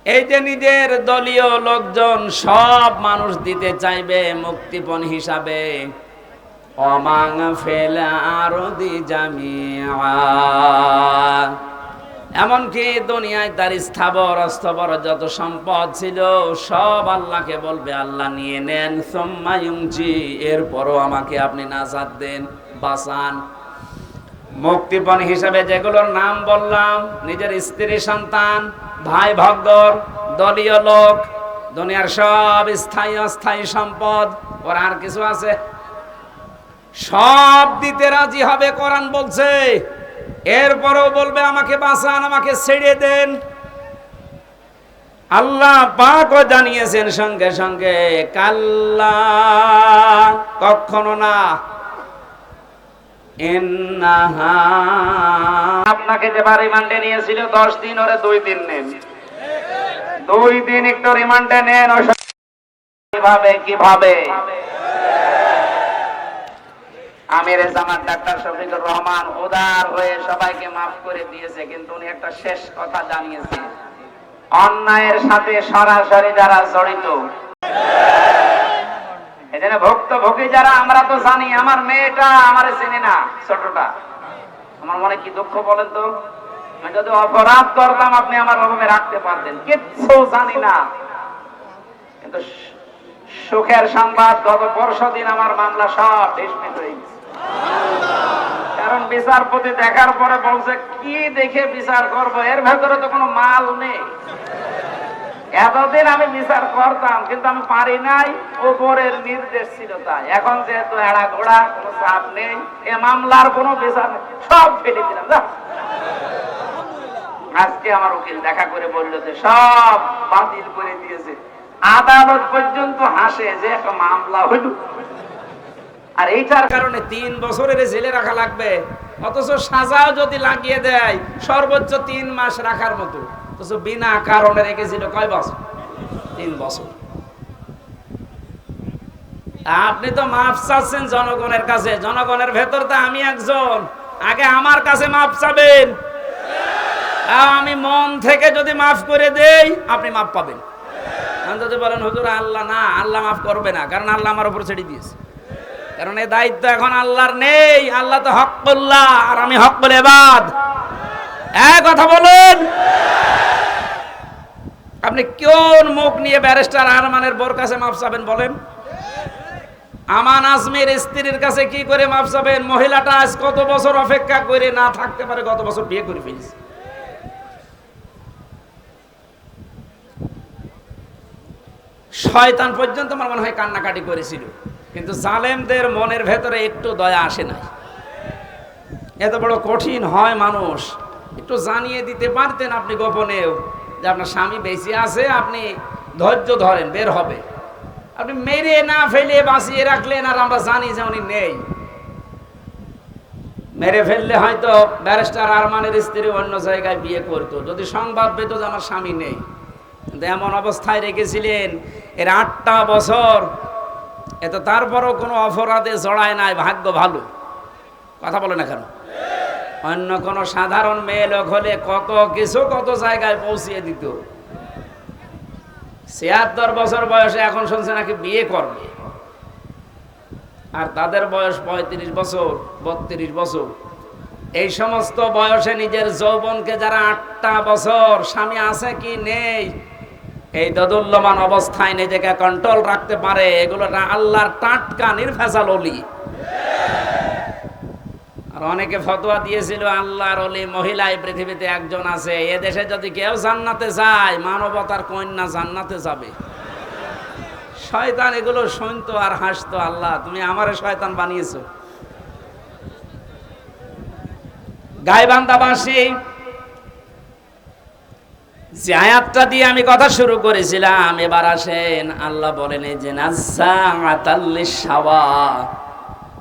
এই যে নিজের দলীয় লোকজন সব মানুষ দিতে চাইবে মুক্তিপণ হিসাবে, অমাং ফেল আরদি জামিআ, এমনকি দুনিয়ায় তার স্থাবর অস্থাবর যত সম্পদ ছিল সব আল্লাহকে বলবে আল্লাহ নিয়ে নেন। সুম্মা ইউনজি, এরপরও আমাকে আপনি নাজাত দেন, বাঁচান। মুক্তিপণ হিসাবে যেগুলোর নাম বললাম, নিজের স্ত্রী সন্তান, ভাই ভগ্গর, দলীয় লোক, দুনিয়ার সব স্থায়ী অস্থায়ী সম্পদ, ওর আর কিছু আছে? সব দিতে রাজি হবে, কোরআন বলছে। এরপরও বলবে আমাকে বাঁচান, আমাকে ছেড়ে দেন। আল্লাহ পাকও জানিয়েছেন সঙ্গে সঙ্গে কাল্লা, কখনো না। ইন্নাহা, আপনাকে যে রিমান্ডে নিয়েছিল 10 দিন, ওরে 2 দিন নেন, 2 দিন একটু রিমান্ডে নেন। কিভাবে আমির জামাত ডাক্তার শফিকুর রহমান উদার হয়ে সবাইকে মাফ করে দিয়েছে, কিন্তু উনি একটা শেষ কথা জানিয়েছেন, অন্যায়ের সাথে সরাসরি যারা জড়িত, এজন্য ভুক্তভোগী যারা, আমরা তো জানি আমার মেয়েটা আমারে চেনে না, ছোটটা, আমার মনে কি দুঃখ বলেন তো। আমি যদি অপরাধ করতাম আপনি আমার অভাবে রাখতে পারতেন, কিচ্ছু জানি না। কিন্তু সুখের সংবাদ, গত পরশুদিন আমার মামলা সব ডিসমিস হয়ে গেছে। কারণ বিচারপতি দেখার পরে বলছে কি দেখে বিচার করব, এর ভেতরে তো কোনো মাল নেই। এতদিন আমি বিচার করতাম কিন্তু আমি পারি নাই, উপরের নির্দেশ ছিল তাই। এখন যেহেতু এড়া ঘোড়া, কোনো চাপ নেই, এ মামলার কোনো বিচার নেই, সব ফেলে দিলাম। আজকে আমার উকিল দেখা করে বললো যে সব বাতিল করে দিয়েছে। আদালত পর্যন্ত হাসে যে একটা মামলা হইল, আর এইটার কারণে 3 বছরের জেলে রাখা লাগবে, অথচ সাজাও যদি লাগিয়ে দেয় সর্বোচ্চ 3 মাস রাখার মতো, অথচ বিনা কারণে রেখেছিল কয় বছর? 3 বছর। আপনি তো মাফ চাচ্ছেন জনগণের কাছে, জনগণের ভেতর তো আমি একজন, আগে আমার কাছে মাফ চাবেন। আমি মন থেকে যদি মাফ করে দেই আপনি মাফ পাবেন। যদি বলেন হুজুর আল্লাহ না, আল্লাহ মাফ করবে না, কারণ আল্লাহ আমার উপর ছেড়ে দিয়েছে, কারণ এই দায়িত্ব এখন আল্লাহর নেই। আল্লাহ তো হককুল্লাহ আর আমি হককুল ইবাদ। এক কথা বলুন, আপনি কোন মুখ নিয়ে ব্যারিস্টার আরমানের বোর কাছে মাফ চাবেন বলেন? আমান আজমির স্ত্রীর কাছে কি করে মাফ চাবেন? মহিলাটা আজ কত বছর অপেক্ষা করে না থাকতে পারে, গত বছর বিয়ে করে ফেলেছে। শয়তান পর্যন্ত আমার মনে হয় কান্নাকাটি করেছিল, কিন্তু জালেমদের মনের ভেতরে একটু দয়া আসে নাই। এত বড় কঠিন হয় মানুষ, একটু জানিয়ে দিতে পারতেন আপনি গোপনেও যে আপনার স্বামী বেঁচে আছে, আপনি ধৈর্য ধরেন, বের হবে। আপনি মেরে না ফেলে বাঁচিয়ে রাখলেন, আর আমরা জানি যে উনি নেই। মেরে ফেললে হয়তো ব্যারিস্টার আরমানের স্ত্রী অন্য জায়গায় বিয়ে করতো, যদি সংবাদ পেত যে আমার স্বামী নেই। কিন্তু এমন অবস্থায় রেখেছিলেন এর 8টা বছর, এত তারপরও কোনো অপরাধে জড়ায় নাই, ভাগ্য ভালো। কথা বলে না কেন? অন্য কোন সাধারণ মেয়ে লোক হলে কত কিছু কত জায়গায় পৌঁছিয়ে দিত। 76 বছর বয়সে এখন শুনছে নাকি বিয়ে করবে, আর তাদের বয়স 35 বছর 32 বছর। এই সমস্ত বয়সে নিজের যৌবনকে যারা 8টা বছর স্বামী আছে কি নেই এই দোদুল্যমান অবস্থায় নিজেকে কন্ট্রোল রাখতে পারে, এগুলো আল্লাহর টাটকা নির্ভেজাল ওলি। আর অনেকে ফতোয়া দিয়েছিল আল্লাহর ওলি মহিলা এই পৃথিবীতে একজন আছে, এ দেশে যদি কেউ জান্নাতে যায় মানবতার কন্যা জান্নাতে যাবে। শয়তান এগুলো শুনতো আর হাসতো, আল্লাহ তুমি আমারে শয়তান বানিয়েছো। গাইবান্ধাবাসী যে আয়াতটা দিয়ে আমি কথা শুরু করেছিলাম, এবার আসেন আল্লাহ বলেন এই যে নাজ্জাআতাল্লিশাওয়া,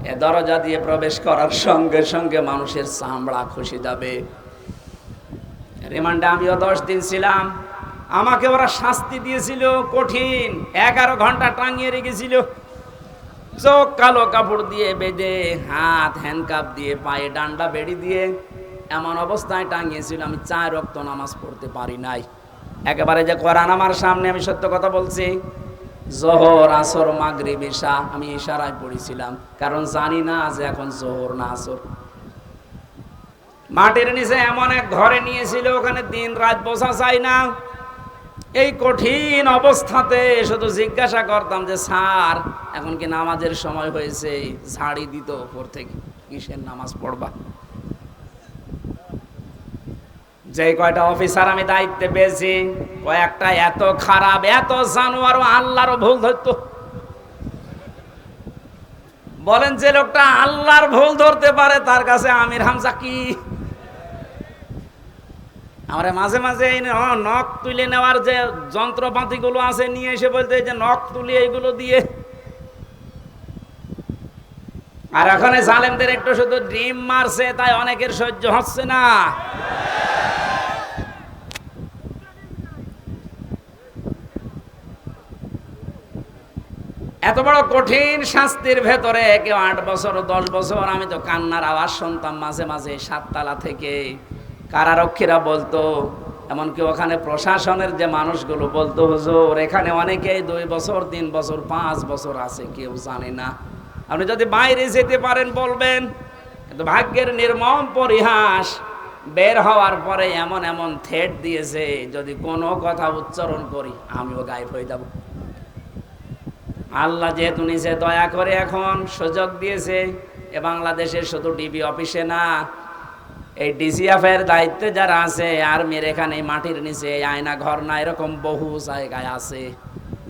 এ দরজা দিয়ে প্রবেশ করার সঙ্গে সঙ্গে মানুষের চামড়া খসে যাবে। রিমান্ডে আমিও 10 দিন ছিলাম, আমাকে ওরা শাস্তি দিয়েছিল কঠিন, 11 ঘন্টা টাঙিয়ে রেখেছিল, চোখ কালো কাপড় দিয়ে বেঁধে, হাত হ্যান্ডকাপ দিয়ে, পায়ে ডান্ডা বেড়ি দিয়ে এমন অবস্থায় টাঙিয়েছিল আমি 4 ওয়াক্ত নামাজ পড়তে পারি নাই। একেবারে যে কোরআন আমার সামনে, আমি সত্য কথা বলছি, জোহর আসর মাগরিব ইশা আমি ইশারায় পড়েছিলাম, কারণ জানি না যে এখন জোহর না আসর। মাটির নিচে এমন এক ঘরে নিয়েছিল, ওখানে দিন রাত বসা যায় না। এই কঠিন অবস্থাতে শুধু জিজ্ঞাসা করতাম যে স্যার এখন কি নামাজের সময় হয়েছে? ঝাড়ি দিত উপর থেকে, কিসের নামাজ পড়বা? যে কয়টা অফিসার আমি দায়িত্বে পেয়েছি কয়েকটা এত খারাপ, এত জানোয়ার, আল্লাহরও ভুল ধরতো। বলেন যে লোকটা আল্লাহর ভুল ধরতে পারে তার কাছে আমির হামজা কি? আমরা মাঝে মাঝে এই নখ তুলে নেওয়ার যে যন্ত্রপাতি গুলো আছে নিয়ে এসে বলতে যে নখ তুলে এইগুলো দিয়ে। আর এখন জালেমদের একটু শুধু ডিম মারছে তাই অনেকের সহ্য হচ্ছে না। এত বড় কঠিন শাস্তির ভেতরে কেউ 8 বছর 10 বছর, আমি তো কান্নার আওয়াজ শুনতাম মাঝে মাঝে 7 তলা থেকে। কারারক্ষীরা বলতো এমনকি ওখানে প্রশাসনের যে মানুষগুলো বলতো, হুজুর এখানে অনেকেই 2 বছর 3 বছর 5 বছর আছে, কেউ জানে না। আপনি যদি বাইরে যেতে পারেন বলবেন। কিন্তু ভাগ্যের নির্মম পরিহাস, বের হওয়ার পরে এমন এমন থ্রেট দিয়েছে, যদি কোনো কথা উচ্চারণ করি আমিও গায়েব হয়ে যাব। আল্লাহ যেহেতু নিজে দয়া করে এখন সুযোগ দিয়েছে, এ বাংলাদেশে শুধু ডিবি অফিসে না, এই ডিজিএফ এর দায়িত্বে যারা আছে, আর্মির এখানে মাটির নিচে আয়না ঘর না, এরকম বহু জায়গায় আছে,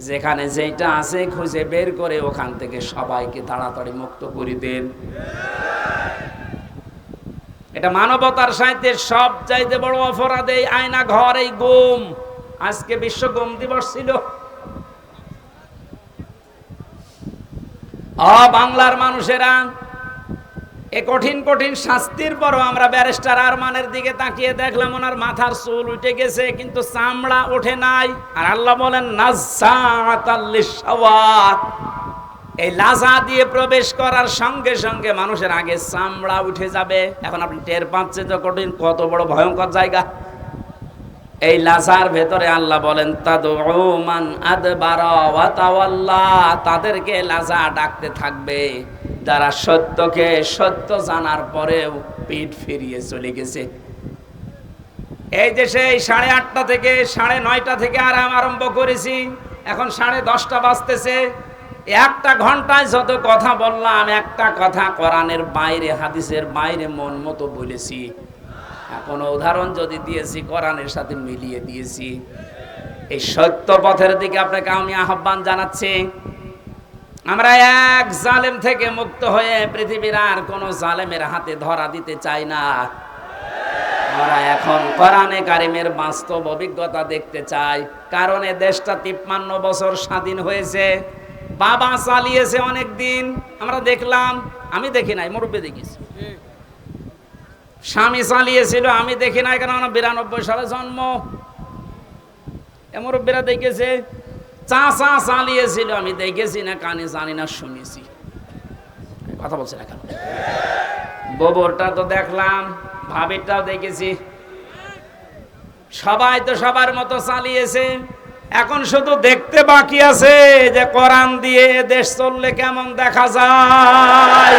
যেখানে যেটা আছে খুঁজে বের করে ওখান থেকে সবাইকে তাড়াতাড়ি মুক্ত করে দেন। এটা মানবতার সাথে সব চাইতে বড় অপরাধ এই আয়না ঘর, এই গুম। আজকে বিশ্ব গুম দিবস ছিল। বাংলার মানুষেরা এ কঠিন কঠিন শাস্তির পরও আমরা ব্যারিস্টার আরমানের দিকে তাকিয়ে দেখলাম, ওনার মাথার চুল উঠে গেছে কিন্তু চামড়া ওঠে নাই। আর আল্লাহ বলেন নাজ্জাতাল লিশাওয়া, এই লাজা দিয়ে প্রবেশ করার সঙ্গে সঙ্গে মানুষের আগে চামড়া উঠে যাবে। এখন আপনি টের পাচ্ছেন যে কঠিন কত বড় ভয়ঙ্কর জায়গা। এই লাজার ভেতরে আল্লাহ বলেন তাদউ মান আদবারা ওয়া তাওয়াল্লা, তাদেরকে লাজা ডাকতে থাকবে যারা সত্যকে সত্য জানার পরেও পিঠ ফিরিয়ে চলে গেছে। এই দেশে 8:30 থেকে 9:30 থেকে আরম্ভ করেছি, এখন 10:30 বাজতেছে। একটা ঘন্টায় যত কথা বললাম, একটা কথা কোরআনের বাইরে, হাদিসের বাইরে মন মতো বলেছি। এখন উদাহরণ যদি দিয়েছি কোরআনের সাথে মিলিয়ে দিয়েছি। এই সত্য পথের দিকে আপনাকে আমি আহ্বান জানাচ্ছি। আমরা এক জালেম থেকে মুক্ত হয়ে পৃথিবীর আর কোন জালেমের হাতে ধরা দিতে চাই না। আমরা এখন কোরআনে কারিমের বাস্তব অভিজ্ঞতা দেখতে চাই। কারণ এই দেশটা 53 বছর স্বাধীন হয়েছে, বাবা চালিয়েছে অনেক দিন, আমরা দেখলাম। আমি দেখি নাই, মুরব্বী দেখিস। স্বামী চালিয়েছিল, আমি দেখি নাই, কারণ 92 সালে জন্ম। মুরব্বীরা দেখেছে। চাচা চালিয়েছিল, আমি দেখেছি না, কানে জানি না, শুনেছি। কথা বলছি না কেন? গোবরটা তো দেখলাম, ভাবিরটাও দেখেছি। সবাই তো সবার মতো চালিয়েছে। এখন শুধু দেখতে বাকি আছে যে কোরআন দিয়ে দেশ চললে কেমন দেখা যায়।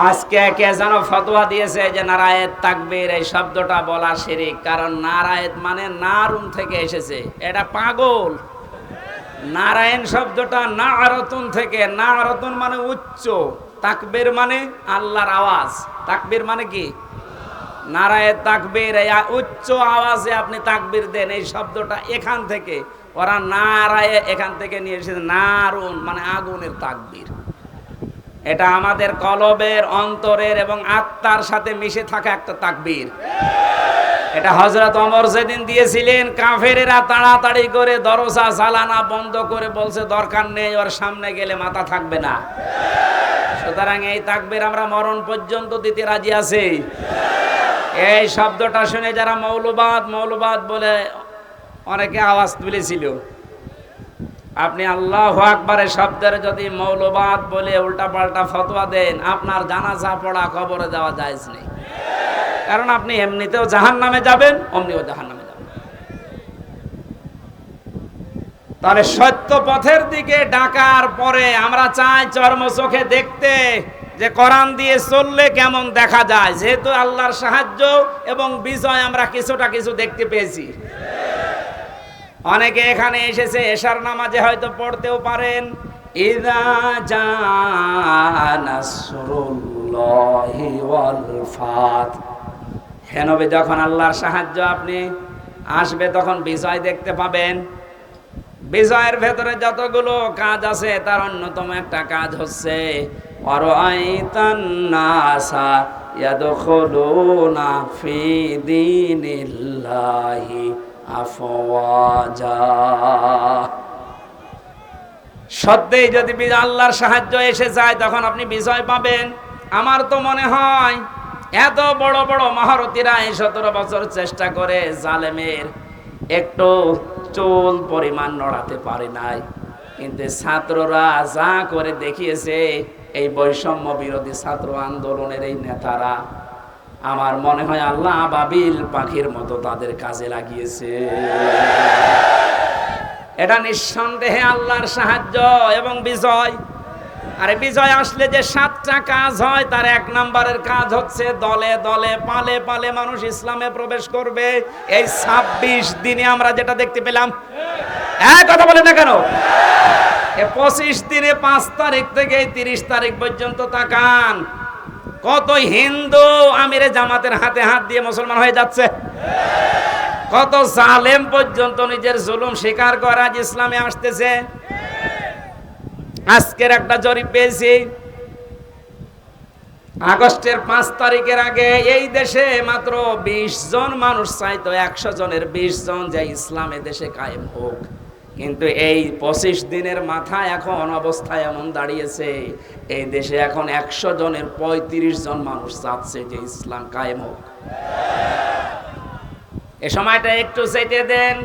আজকে কে যেন ফতোয়া দিয়েছে যে নারায়েত তাকবীর এই শব্দটা বলা শিরক। কারণ নারায়েত মানে নারুন থেকে এসেছে, এটা পাগল। নারায়ণ শব্দটা নারতুন থেকে, নারতুন মানে উচ্চ, তাকবীর মানে আল্লাহর আওয়াজ। তাকবীর মানে কি? নারায়েত তাকবীর, এই উচ্চ আওয়াজে আপনি তাকবীর দেন, এই শব্দটা এখান থেকে। ওরা নারায়ে এখান থেকে নিয়ে এসেছে, নারুন মানে আগুনের তাকবীর। এটা আমাদের কলবের, অন্তরের এবং আত্মার সাথে মিশে থাকা একটা তাকবীর। এটা হযরত ওমর যেদিন দিয়েছিলেন, কাফেরেরা তাড়াতাড়ি করে দরজা জ্বালানা বন্ধ করে বলছে দরকার নেই, ওর সামনে গেলে মাথা থাকবে না। সুতরাং এই তাকবীর আমরা মরণ পর্যন্ত দিতে রাজি আছি। এই শব্দটা শুনে যারা মৌলবাদ বলে অনেকে আওয়াজ তুলেছিল, আপনি আল্লাহু আকবারের শব্দের যদি মৌলবাদ বলে উল্টাপাল্টা ফতোয়া দেন, আপনার জানাজা পড়া, কবরে যাওয়া জায়েজ নেই। কারণ আপনি এমনিতেও জাহান্নামে যাবেন, অমনিও জাহান্নামে যাবেন। তাহলে সত্য পথের দিকে ডাকার পরে আমরা চাই চর্ম চোখে দেখতে যে কোরআন দিয়ে চললে কেমন দেখা যায়। যেহেতু আল্লাহর সাহায্য এবং বিজয় আমরা কিছু দেখতে পেয়েছি। অনেকে এখানে এসেছে, এশার নামাজে হয়তো পড়তেও পারেন, ইযা জাআ নাসরুল্লাহি ওয়াল ফাত। হে নবী, যখন আল্লাহর সাহায্য আপনি আসবে তখন বিজয় দেখতে পাবেন। বিজয়ের ভেতরে যতগুলো কাজ আছে তার অন্যতম একটা কাজ হচ্ছে ওয়ারাআইতান নাসা ইয়াদখুলুনা ফি দীনিল্লাহি আফওয়াজা। সত্যিই যদি আল্লাহর সাহায্য এসে যায় তখন আপনি বিজয় পাবেন। আমার তো মনে হয় এত বড় বড় মহারথীরা 17 বছর চেষ্টা করে জালেমের একটু চুল পরিমাণ নড়াতে পারে নাই, কিন্তু ছাত্ররা যা করে দেখিয়েছে, এই বৈষম্য বিরোধী ছাত্র আন্দোলনের এই নেতারা, আমার মনে হয় আল্লাহ আবাবিল পাখির মতো তাদের কাজে লাগিয়েছে। এটা নিঃসন্দেহে আল্লাহর সাহায্য এবং বিজয়। আরে বিজয় আসলে যে 7টা কাজ হয়, তার 1 নম্বরের কাজ হচ্ছে দলে দলে পালে পালে মানুষ ইসলামে প্রবেশ করবে। এই 26 দিনে আমরা যেটা দেখতে পেলাম, কথা বলেন না কেন? 25 দিনে 5 তারিখ থেকে 30 তারিখ পর্যন্ত তাকান, কত হিন্দু আমিরে জামাতের হাতে হাত দিয়ে মুসলমান হয়ে যাচ্ছে, কত জালেম পর্যন্ত নিজের জুলুম স্বীকার করে আজ ইসলামে আসতেছে। আজকের একটা জরিপ পেয়েছি, আগস্টের 5 তারিখের আগে এই দেশে মাত্র 20 জন মানুষ চাইতো 100 জনের 20 জন যে ইসলামে দেশে কায়েম হোক, কিন্তু এই 25 দিনের মাথায় এখন অবস্থা এমন দাঁড়িয়েছে, এই দেশে এখন 100 জনের 35 জন মানুষ চাচ্ছে যে ইসলাম কায়েম হোক। এই সময়টা একটু চেটে দেন।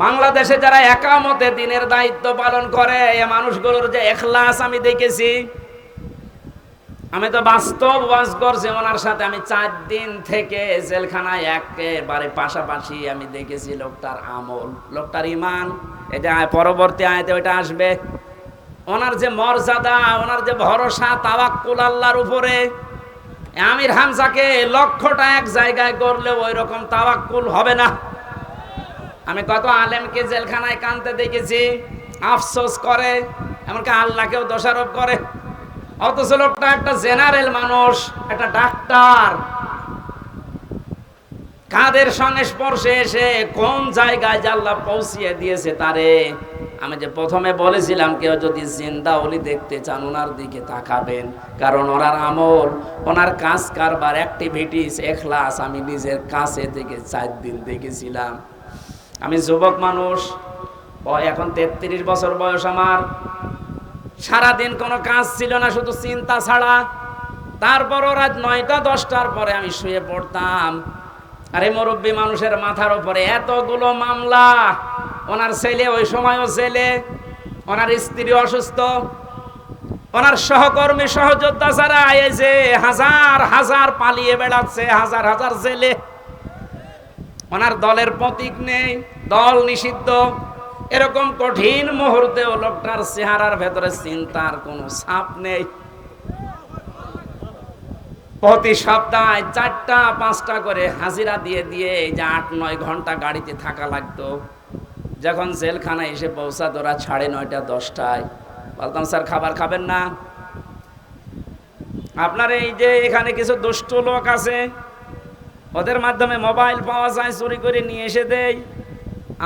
বাংলাদেশে যারা একামতে দিনের দায়িত্ব পালন করে, এই মানুষগুলোর যে ইখলাস আমি দেখেছি, আমি তো বাস্তব ওয়াজ করছি ওনার সাথে, আমি 4 দিন থেকে জেলখানায় একেবারে পাশাপাশি আমি দেখেছি লোকটার আমল, লোকটার ঈমান। এটা পরবর্তী আয়াতে ওইটা আসবে। ওনার যে মর্যাদা, ওনার যে ভরসা, তাওয়াক্কুল আল্লাহর উপরে। আমির হামজাকে লক্ষ্যটা এক জায়গায় করলে ওই রকম তাওয়াক্কুল হবে না। আমি কত আলেমকে জেলখানায় কাঁদতে দেখেছি, আফসোস করে, এমনকি আল্লাহকেও দোষারোপ করে, অথচ লোকটা একটা জেনারেল মানুষ, একটা ডাক্তার, কাদের সংস্পর্শে এসে কোন জায়গায় যে আল্লাহ পৌঁছিয়ে দিয়েছে তারে। আমি যে প্রথমে বলেছিলাম, কেউ যদি জিন্দা ওলি দেখতে চান ওনার দিকে তাকাবেন, কারণ ওনার আমল, ওনার কাজ কারবার, অ্যাক্টিভিটিস, ইখলাস আমি নিজের কাছে থেকে 4 দিন দেখেছিলাম। আমি যুবক মানুষ, এখন 33 বছর বয়স আমার, সারাদিন কোনো কাজ ছিল না, শুধু চিন্তা ছাড়া। তারপরও রাত 9টা 10টার পরে আমি শুয়ে পড়তাম। আরে মুরব্বী মানুষের মাথার উপরে এতগুলো মামলা, ওনার ছেলে ওই সময়ও ছেলে, ওনার স্ত্রী অসুস্থ, ওনার সহকর্মী সহযোদ্ধা যারা এই যে হাজার হাজার পালিয়ে বেড়াচ্ছে, হাজার হাজার ছেলে, ওনার দলের প্রতীক নেই, দল নিষিদ্ধ, এরকম কঠিন মুহূর্তেও লোকটার চেহারার ভেতরে চিন্তার কোনো ছাপ নেই। প্রতি সপ্তাহে 4টা 5টা করে হাজিরা দিয়ে দিয়ে যে 8-9 ঘন্টা গাড়িতে থাকা লাগতো। যখন জেলখানায় এসে পৌঁছাতো রাত 9:30 10টায়, বলতাম স্যার খাবার খাবেন না? আপনার এই যে এখানে কিছু দুষ্ট লোক আছে, ওদের মাধ্যমে মোবাইল পাওয়া যায়, চুরি করে নিয়ে এসে দেয়।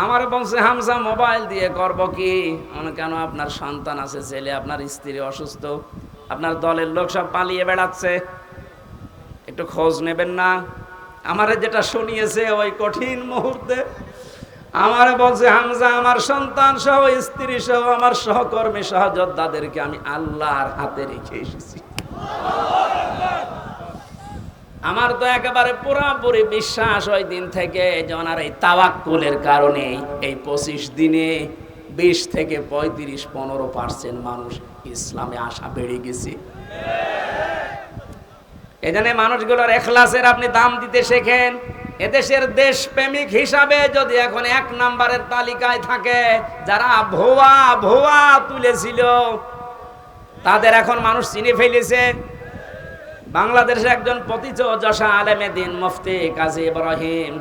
আমার বলছে, হামজা মোবাইল দিয়ে করব কি? কেন, আপনার সন্তান আছে, ছেলে, আপনার স্ত্রী অসুস্থ, আপনার দলের লোক সব পালিয়ে বেড়াচ্ছে, একটু খোঁজ নেবেন না? আমারে যেটা শুনিয়েছে ওই কঠিন মুহূর্তে, আমারে বলছে, হামজা আমার সন্তান সহ, স্ত্রী সহ, আমার সহকর্মী সহযোদ্ধাদেরকে আমি আল্লাহর হাতে রেখে এসেছি। আমার তো একেবারে পুরোপুরি বিশ্বাস ওই দিন থেকে যে ওনার এই তাওয়াক্কুলের কারণে এই 25 দিনে 20 থেকে 35-15% মানুষ ইসলামে আসা বেড়ে গেছে। এখানে মানুষগুলোর ইখলাসের আপনি দাম দিতে শেখেন। এদেশের দেশপ্রেমিক হিসাবে যদি এখন 1 নম্বরের তালিকায় থাকে, যারা ভুয়া ভুয়া তুলেছিল তাদের এখন মানুষ চিনে ফেলেছে। বাংলাদেশের একজন প্রথিতযশা আলেমে দ্বীন মুফতি কাজী ইব্রাহিম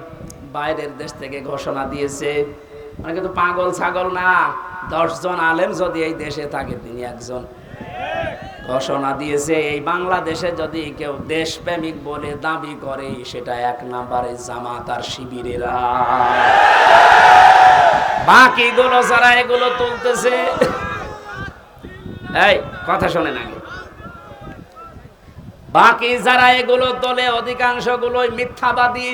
বাইরের দেশ থেকে ঘোষণা দিয়েছে, মানে কিন্তু পাগল ছাগল না, 10 জন আলেম যদি এই দেশে থাকে তিনি একজন। ঘোষণা দিয়েছে, এই বাংলাদেশে যদি কেউ দেশপ্রেমিক বলে দাবি করে, সেটা 1 নম্বরে জামাত আর শিবিরেরা। বাকিগুলো যারা এগুলো তুলতেছে, এই কথা শোনেন আগে, বাকি যারা এগুলো তোলে অধিকাংশ গুলোই মিথ্যাবাদী।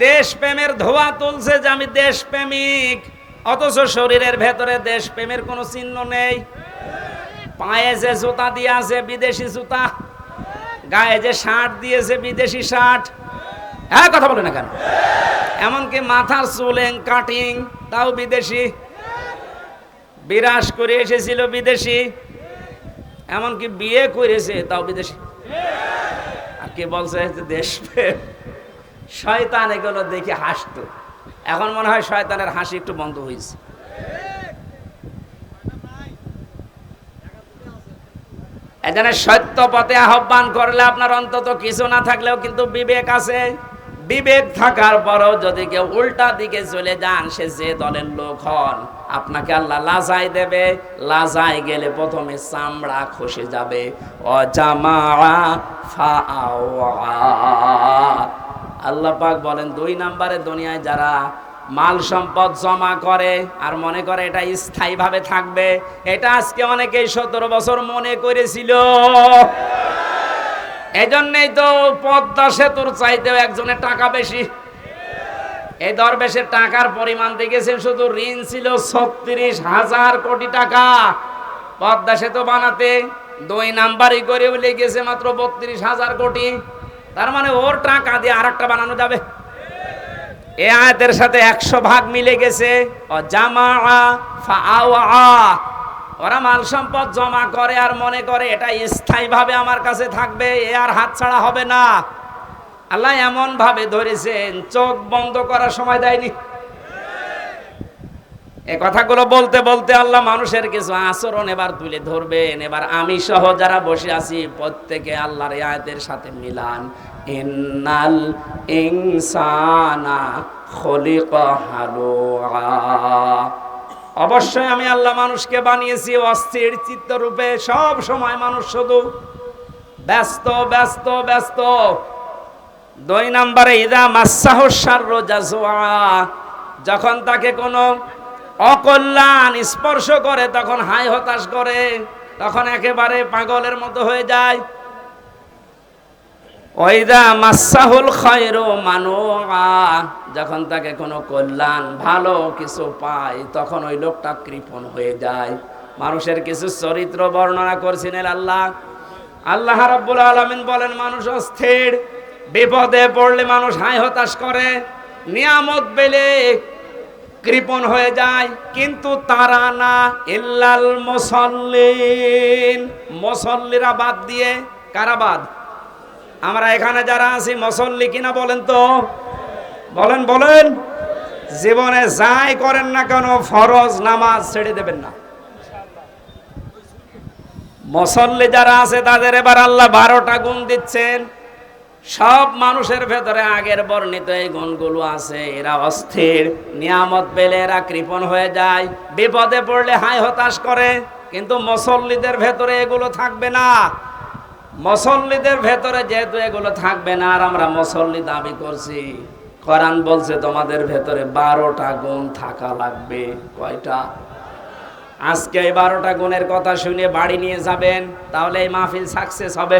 দেশপ্রেমের ধোঁয়া তুলছে যে আমি দেশপ্রেমিক, অথচ শরীরের ভেতরে দেশপ্রেমের কোনো চিহ্ন নেই। পায়ে যে জুতা দিয়ে আছে বিদেশি জুতা, গায়ে যে শার্ট দিয়েছে বিদেশি শার্ট, হ্যাঁ কথা বলে না কেন? এমনকি মাথার চুলেং কাটিং তাও বিদেশি, বিরাজ করে এসেছিল বিদেশি, এমনকি বিয়ে করেছে তাও বিদেশি। আর কে বলছে দেশপ্রেম? শয়তান এগুলো দেখে হাসতো, এখন মনে হয় শয়তানের হাসি একটু বন্ধ হয়েছে। এজন্য সত্য পথে আহ্বান করলে আপনার অন্তত কিছু না থাকলেও কিন্তু বিবেক আছে। বিবেক থাকার পরেও যদি কেউ উল্টা দিকে চলে যান, সে যে দলের লোক হন, আপনাকে আল্লাহ লাজাই দেবে। লাজাই গেলে প্রথমে চামড়া খসে যাবে। আল্লাহ পাক বলেন 2 নম্বরে দুনিয়ায় যারা মাল সম্পদ জমা করে আর মনে করে এটা স্থায়ীভাবে থাকবে, এটা আজকে অনেকেই 17 বছর মনে করেছিল। এজন্যই তো পদ্মা সেতুর চাইতেও একজনের টাকা বেশি। এই দরবেশের টাকার পরিমাণ দেখেছেন, শুধু ঋণ ছিল 36,000 কোটি টাকা পদ্মা সেতু বানাতে। 2 নাম্বারই করে বলে গেছে মাত্র 32,000 কোটি। তার মানে ওর টাকা দিয়ে আরেকটা বানানো যাবে। এই আয়াতের সাথে 100 ভাগ মিলে গেছে। ওরা মাল সম্পদ জমা করে আর মনে করে এটা স্থায়ীভাবে আমার কাছে থাকবে, এ আর হাত ছাড়া হবে না। আল্লাহ এমন ভাবে ধরেছেন, চোখ বন্ধ করার সময় দেয়নি। এই কথাগুলো বলতে বলতে আল্লাহ মানুষের কিছু আচরণ এবার তুলে ধরবেন। এবার আমি সহ যারা বসে আছি প্রত্যেকে আল্লাহর এই আয়াতের সাথে মিলান। ইন্নাল ইনসানা খুলিকা হালুআ। অবশ্যই আমি আল্লাহ মানুষকে বানিয়েছি অস্থির চিত্তরূপে। সব সময় মানুষ শুধু ব্যস্ত ব্যস্ত ব্যস্ত। 2 নম্বরে ইদা মাসাহুশ শাররু জাজুআ। যখন তাকে কোনো অকল্যাণ স্পর্শ করে তখন হায় হতাশ করে, তখন একেবারে পাগলের মতো হয়ে যায়। ওয়াইদা মাসাহুল খায়রু মানুআ। যখন তাকে কোনো কল্যাণ ভালো কিছু পায় তখন ওই লোকটা কৃপণ হয়ে যায়। মানুষের কিছু চরিত্র বর্ণনা করছিলেন আল্লাহ রাব্বুল আলামিন বলেন, মানুষ অস্থির, বিপদে পড়লে মানুষ হায় হতাশ করে, নিয়ামত পেলে কৃপণ হয়ে যায়। কিন্তু তারা না, ইল্লাল মুসাল্লিন। মুসল্লিরা বাদ দিয়ে কারা বাদ? আমরা এখানে যারা আছি মুসল্লি কিনা বলেন তো? বলেন বলেন। জীবনে যাই করেন না কেন ফরজ নামাজ ছেড়ে দেবেন না। মুসল্লি যারা আছে তাদের এবার আল্লাহ 12টা গুণ দিচ্ছেন। সব মানুষের ভেতরে আগের বর্ণিত এই গুণগুলো আছে। এরা অস্থির, নিয়ামত পেলে এরা কৃপণ হয়ে যায়, বিপদে পড়লে হায় হতাশ করে। কিন্তু মুসল্লিদের ভেতরে এগুলো থাকবে না। মুসল্লিদের ভেতরে যেহেতু এগুলো থাকবে না, আর আমরা মুসল্লি দাবি করছি, কোরআন বলছে তোমাদের ভেতরে 12টা গুণ থাকা লাগবে। কয়টা? আজকে এই 12টা গুণের কথা শুনে বাড়ি নিয়ে যাবেন, তাহলে এই মাহফিল সাকসেস হবে।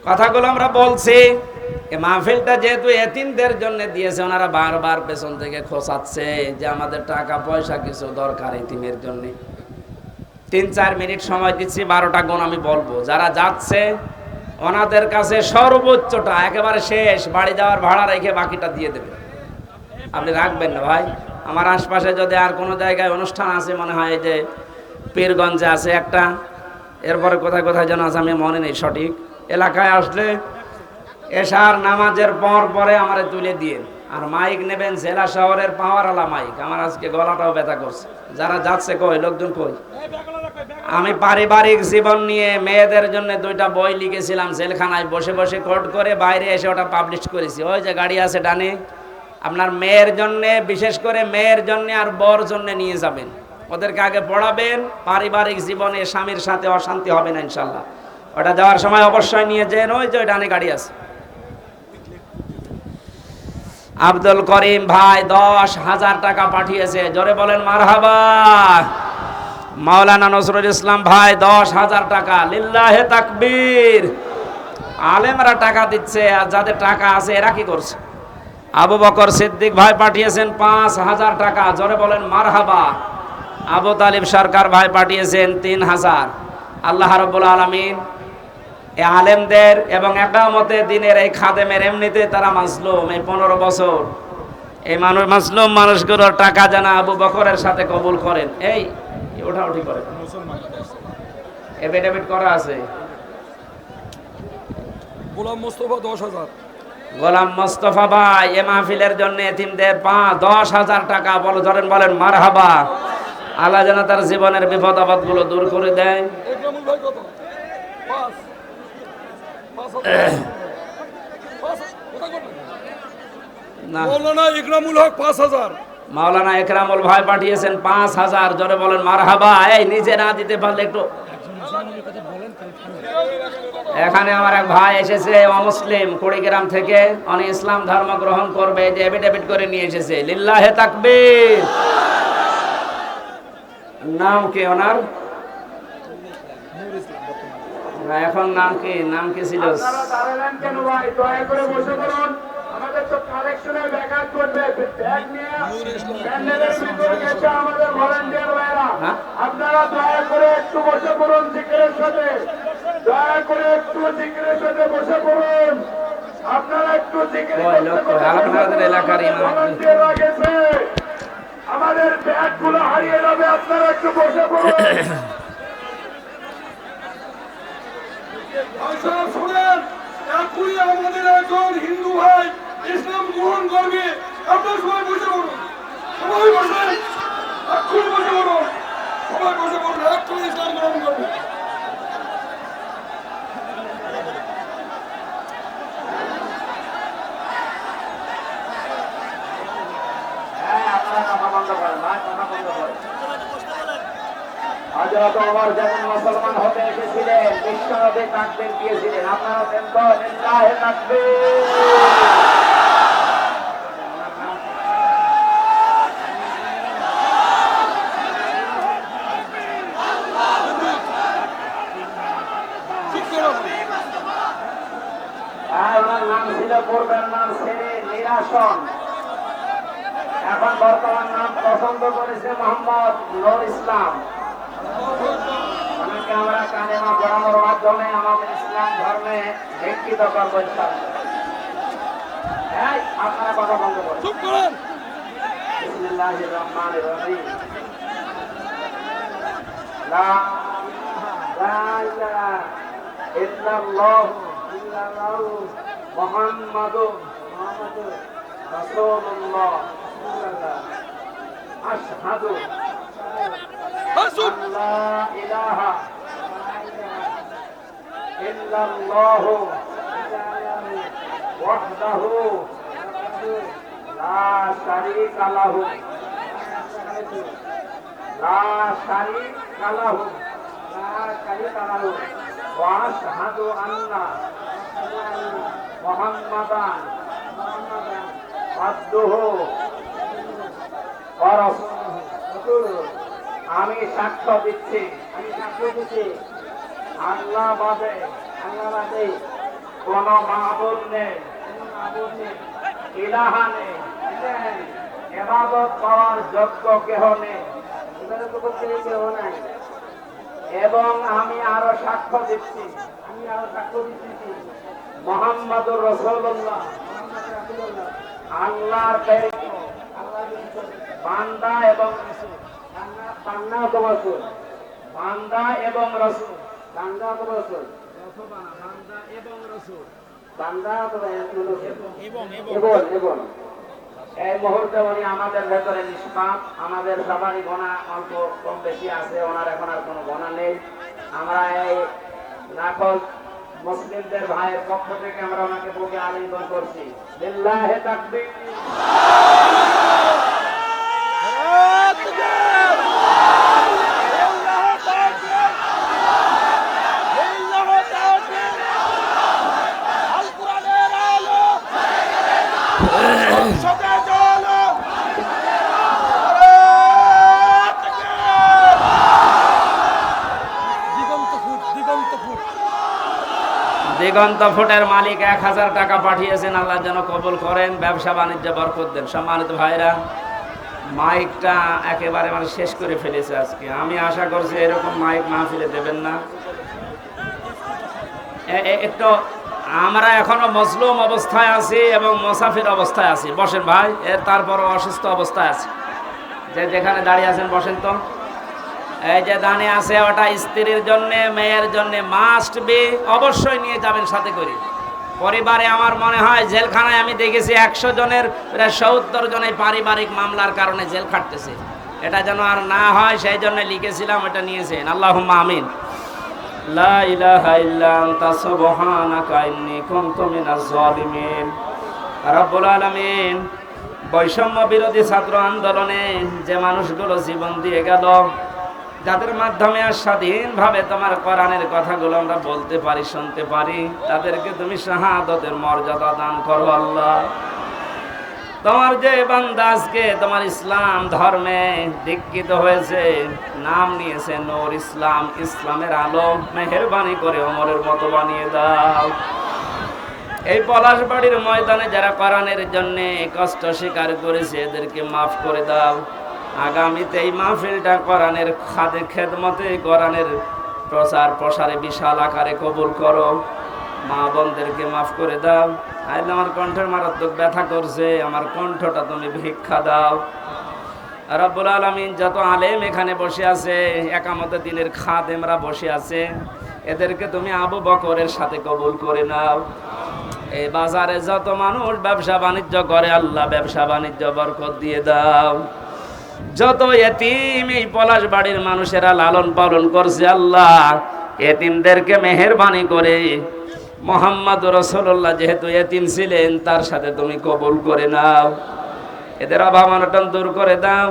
কথাগুলো আমরা বলছি, এই মাহফিলটা যেহেতু এতিমদের জন্য দিয়েছে, ওনারা বারবার পেছন থেকে খোঁচাচ্ছে যে আমাদের টাকা পয়সা কিছু দরকার এতিমের জন্য। 3-4 মিনিট সময় দিচ্ছি, 12টা গুণ আমি বলবো। যারা যাচ্ছে ওনাদের কাছে সর্বোচ্চটা একেবারে শেষ, বাড়ি যাওয়ার ভাড়া রেখে বাকিটা দিয়ে দেবে। আপনি রাখবেন না ভাই। আমার আশপাশে যদি আর কোনো জায়গায় অনুষ্ঠান আছে, মনে হয় যে পীরগঞ্জে আছে একটা, এরপরে কোথায় কোথায় যেন আছে আমি মনে নেই সঠিক, এলাকায় আসলে এশার নামাজের পরে আমারে তুলে দিয়ে, আর মাইক নেবেন জেলা শহরের পাওয়ারওয়ালা মাইক। আমার আজকে গলাটাও ব্যথা করছে। যারা যাচ্ছে কই, লোকজন কই? আমি পারিবারিক জীবন নিয়ে মেয়েদের জন্য 2টা বই লিখেছিলাম, জেলখানায় বসে বসে কোট করে, বাইরে এসে ওটা পাবলিশ করেছি। ওই যে গাড়ি আছে ডানে, আপনার মেয়ের জন্য, বিশেষ করে মেয়ের জন্য আর বর জন্য নিয়ে যাবেন, ওদেরকে আগে পড়াবেন। পারিবারিক জীবনে স্বামীর সাথে অশান্তি হবে না ইনশাল্লাহ। ওটা যাওয়ার সময় অবশ্যই নিয়ে যেন। ওই যে ডানে গাড়ি আছে। আব্দুল করিম ভাই 10,000 টাকা পাঠিয়েছে, জোরে বলেন মারহাবা। মাওলানা নজরুল ইসলাম ভাই 10,000 টাকা, লিল্লাহে তাকবীর। আলেমরা টাকা দিচ্ছে, আর যাদের টাকা আছে এরা কি করছে? আবু বকর সিদ্দিক ভাই পাঠিয়েছেন 5,000 টাকা, জোরে বলেন মারহাবা। আবু তালিব সরকার ভাই পাঠিয়েছেন 3000। আল্লাহ রাব্বুল আলামিন এই আলেমদের এবং একামতে দিনের এই খাদেমের এমনিতে তারা মাজলুম, এই 15 বছর এই মাজলুম মানুষগুলোর টাকা যেন আবু বকরের সাথে কবুল করেন। এই ওঠাউঠি করেন, এফিডেভিট করা আছে। গোলাম মোস্তফা 10,000। গোলাম মোস্তফা ভাই এ মাহফিলের জন্য এতিমদের 10,000 টাকা ধরেন, বলেন মারহাবা। আল্লাহ যেন তার জীবনের বিপদ আপদ গুলো দূর করে দেয়। একরামুল ভাই কত? 5 না, মাওলানা ইকরামুল হক 5,000। মাওলানা একরামুল ভাই পাঠিয়েছেন 5,000। জোরে বলেন মারহাবা। এই নিজে না দিতে পারলে একটু। এখানে আমার এক ভাই এসেছে অমুসলিম কুড়িগ্রাম থেকে, উনি ইসলাম ধর্ম গ্রহণ করবে, যে এফিডেভিট করে নিয়ে এসেছে। লিল্লাহে তাকবীর। নাম কি ওনার? না, এখন নাম কি? নাম কি ছিল? আপনারা দাঁড়ালেন কেন ভাই? দয়া করে বসে পড়ুন। আমাদের তো কালেকশনের ব্যাঘাত করবে। ব্যাগ নিয়ে প্যান্ডেলের ভিতরে গেছে আমাদের ভলান্টিয়ার ভাইরা। হ্যাঁ? আপনারা দয়া করে একটু বসে পড়ুন জিকিরের সাথে। দয়া করে একটু জিকিরের সাথে বসে পড়ুন। আপনারা একটু জিকির ওই লোক কই? আপনাদের এলাকার ইমাম। ভলান্টিয়াররা গেছে। আমাদের ব্যাগগুলো হারিয়ে যাবে, আপনারা একটু বসে পড়ুন। আপনারা শুনেন, এখনই আমাদের একজন হিন্দু ভাই ইসলাম গ্রহণ করবে। আপনারা সবাই বসে পড়ুন, সবাই বসে, এখনই বসে পড়ুন, সবাই বসে পড়ুন, এখনই ইসলাম গ্রহণ করবে। হ্যাঁ, আপনারা কথা বন্ধ করেন, ভাই কথা বন্ধ করেন। হযরত ওমর যেমন মুসলমান হতে এসেছিলেন, বিশ্বনবী তাকবীর দিয়েছিলেন, আপনারা দেন তো লিল্লাহে তাকবীর। আর ওনার নাম ছিল, পূর্বের নাম সেলিম নিরাসন, এখন বর্তমান নাম পছন্দ করেছে মোহাম্মদ নূর ইসলাম। ওনাকে আমরা কালেমা পড়ানোর মাধ্যমে আমাদের ইসলাম ধর্মে দীক্ষিত করবো ইনশাআল্লাহ। এই, আপনারা কথা বন্ধ করুন। চুপ করেন। বিসমিল্লাহির রহমানির রহিম। লা ইলাহা ইল্লাল্লাহ মুহাম্মাদুর রাসূলুল্লাহ। আশহাদু হাসুব। লা ইলাহা ইল্লাল্লাহ ওয়াহদাহু লা শারীকা লাহু ওয়া আশহাদু আন্না মুহাম্মাদান আবদুহু ওয়া রাসূলুহু। আমি সাক্ষ্য দিচ্ছি, আল্লাহ বাদে কোন মাবুদ নেই, ইলাহা নেই, ইবাদত করার যোগ্য কেহ নেই, এবং আমি আরো সাক্ষ্য দিচ্ছি মুহাম্মাদুর রাসূলুল্লাহ আল্লাহর প্রেরিত বান্দা এবং রাসূল। বান্দা এবং রাসূল, এবং এই মুহূর্তে উনি আমাদের ভেতরে নিষ্পাপ। আমাদের সবারই গোনা অল্প কম বেশি আছে, ওনার এখন আর কোনো গোনা নেই। আমরা এই নাকচ মুসলিমদের ভাইয়ের পক্ষ থেকে আমরা ওনাকে বুকে আলিঙ্গন করছি। লিল্লাহে তাকবীর। দিগন্ত ফুটের মালিক 1000 টাকা পাঠিয়েছেন। আল্লাহ যেন কবুল করেন, ব্যবসা বাণিজ্য বরকত দেন। সম্মানিত ভাইরা, মাইকটা একেবারে মানে শেষ করে ফেলেছে আজকে। আমি আশা করছি এরকম মাইক মাহফিলে দেবেন না। একটু আমরা এখনো মজলুম অবস্থায় আছি এবং মুসাফির অবস্থায় আছি। বসেন ভাই, এর তারপরও অসুস্থ অবস্থায় আছে। যে যেখানে দাঁড়িয়ে আছেন বসেন তো। এই যে দাঁড়িয়ে আছে ওটা স্ত্রীর জন্য, মেয়ের জন্য মাস্ট বি, অবশ্যই নিয়ে যাবেন সাথে করে। পরিবারে আমার মনে হয় জেলখানায় আমি দেখেছি 100 জনের প্রায় 70 জন এই পারিবারিক মামলার কারণে জেল খাটতেছে। এটা যেন আর না হয় সেই জন্য লিখেছিলাম, এটা নিয়েছেন। আল্লাহুম্মা আমিন। লা ইলাহা ইল্লা আনতা সুবহানাকা ইন্নী কুনতু মিনাজ জালিমিন। রব্বুল আলামিন, বৈষম্য বিরোধী ছাত্র আন্দোলনে যে মানুষগুলো জীবন দিয়ে গেল, যাদের মাধ্যমে আর স্বাধীনভাবে তোমার কোরআনের কথাগুলো আমরা বলতে পারি, শুনতে পারি, তাদেরকে তুমি শাহাদাতের মর্যাদা দান করো আল্লাহ। তোমার যে বান্দা আজকে তোমার ইসলাম ধর্মে দীক্ষিত হয়েছে, নাম নিয়েছে নূর ইসলাম, ইসলামের আলো, মেহেরবানি করে ওমরের মতো বানিয়ে দাও। এই পলাশবাড়ির ময়দানে যারা কোরআনের জন্য কষ্ট স্বীকার করেছে এদেরকে মাফ করে দাও। আগামীতে এই মাহফিলটা কোরআনের খেদমতে, কোরআনের প্রচার প্রসারে বিশাল আকারে কবুল করো। মা বোনদেরকে মাফ করে দাও। আজ আমার কণ্ঠের মারাত্মক ব্যথা করছে, আমার কণ্ঠটা তুমি ভিক্ষা দাও। রব্বুল আলামিন, যত আলেম এখানে বসে আছে, একামতে দিনের খাদেমরা বসে আছে, এদেরকে তুমি আবু বকরের সাথে কবুল করে নাও। এই বাজারে যত মানুষ ব্যবসা বাণিজ্য করে, আল্লাহ ব্যবসা বাণিজ্য বরকত দিয়ে দাও। যত এতিম এই পলাশবাড়ির মানুষেরা লালন পালন করছে, আল্লাহ এতিমদেরকে মেহেরবানি করে মুহাম্মদ রাসূলুল্লাহ যেহেতু এতিম ছিলেন, তার সাথে তুমি কবুল করে নাও। এদের অভাব অনটন দূর করে দাও।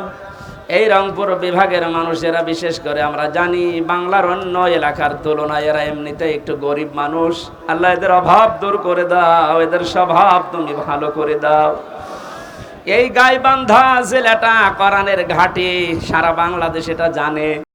এই রংপুর বিভাগের মানুষেরা, বিশেষ করে আমরা জানি বাংলার অন্য এলাকার তুলনায় এরা এমনিতে একটু গরিব মানুষ, আল্লাহ এদের অভাব দূর করে দাও, এদের স্বভাব তুমি ভালো করে দাও। এই গাইবান্ধা জেলাটা কোরআনের ঘাঁটি, সারা বাংলাদেশ এটা জানে।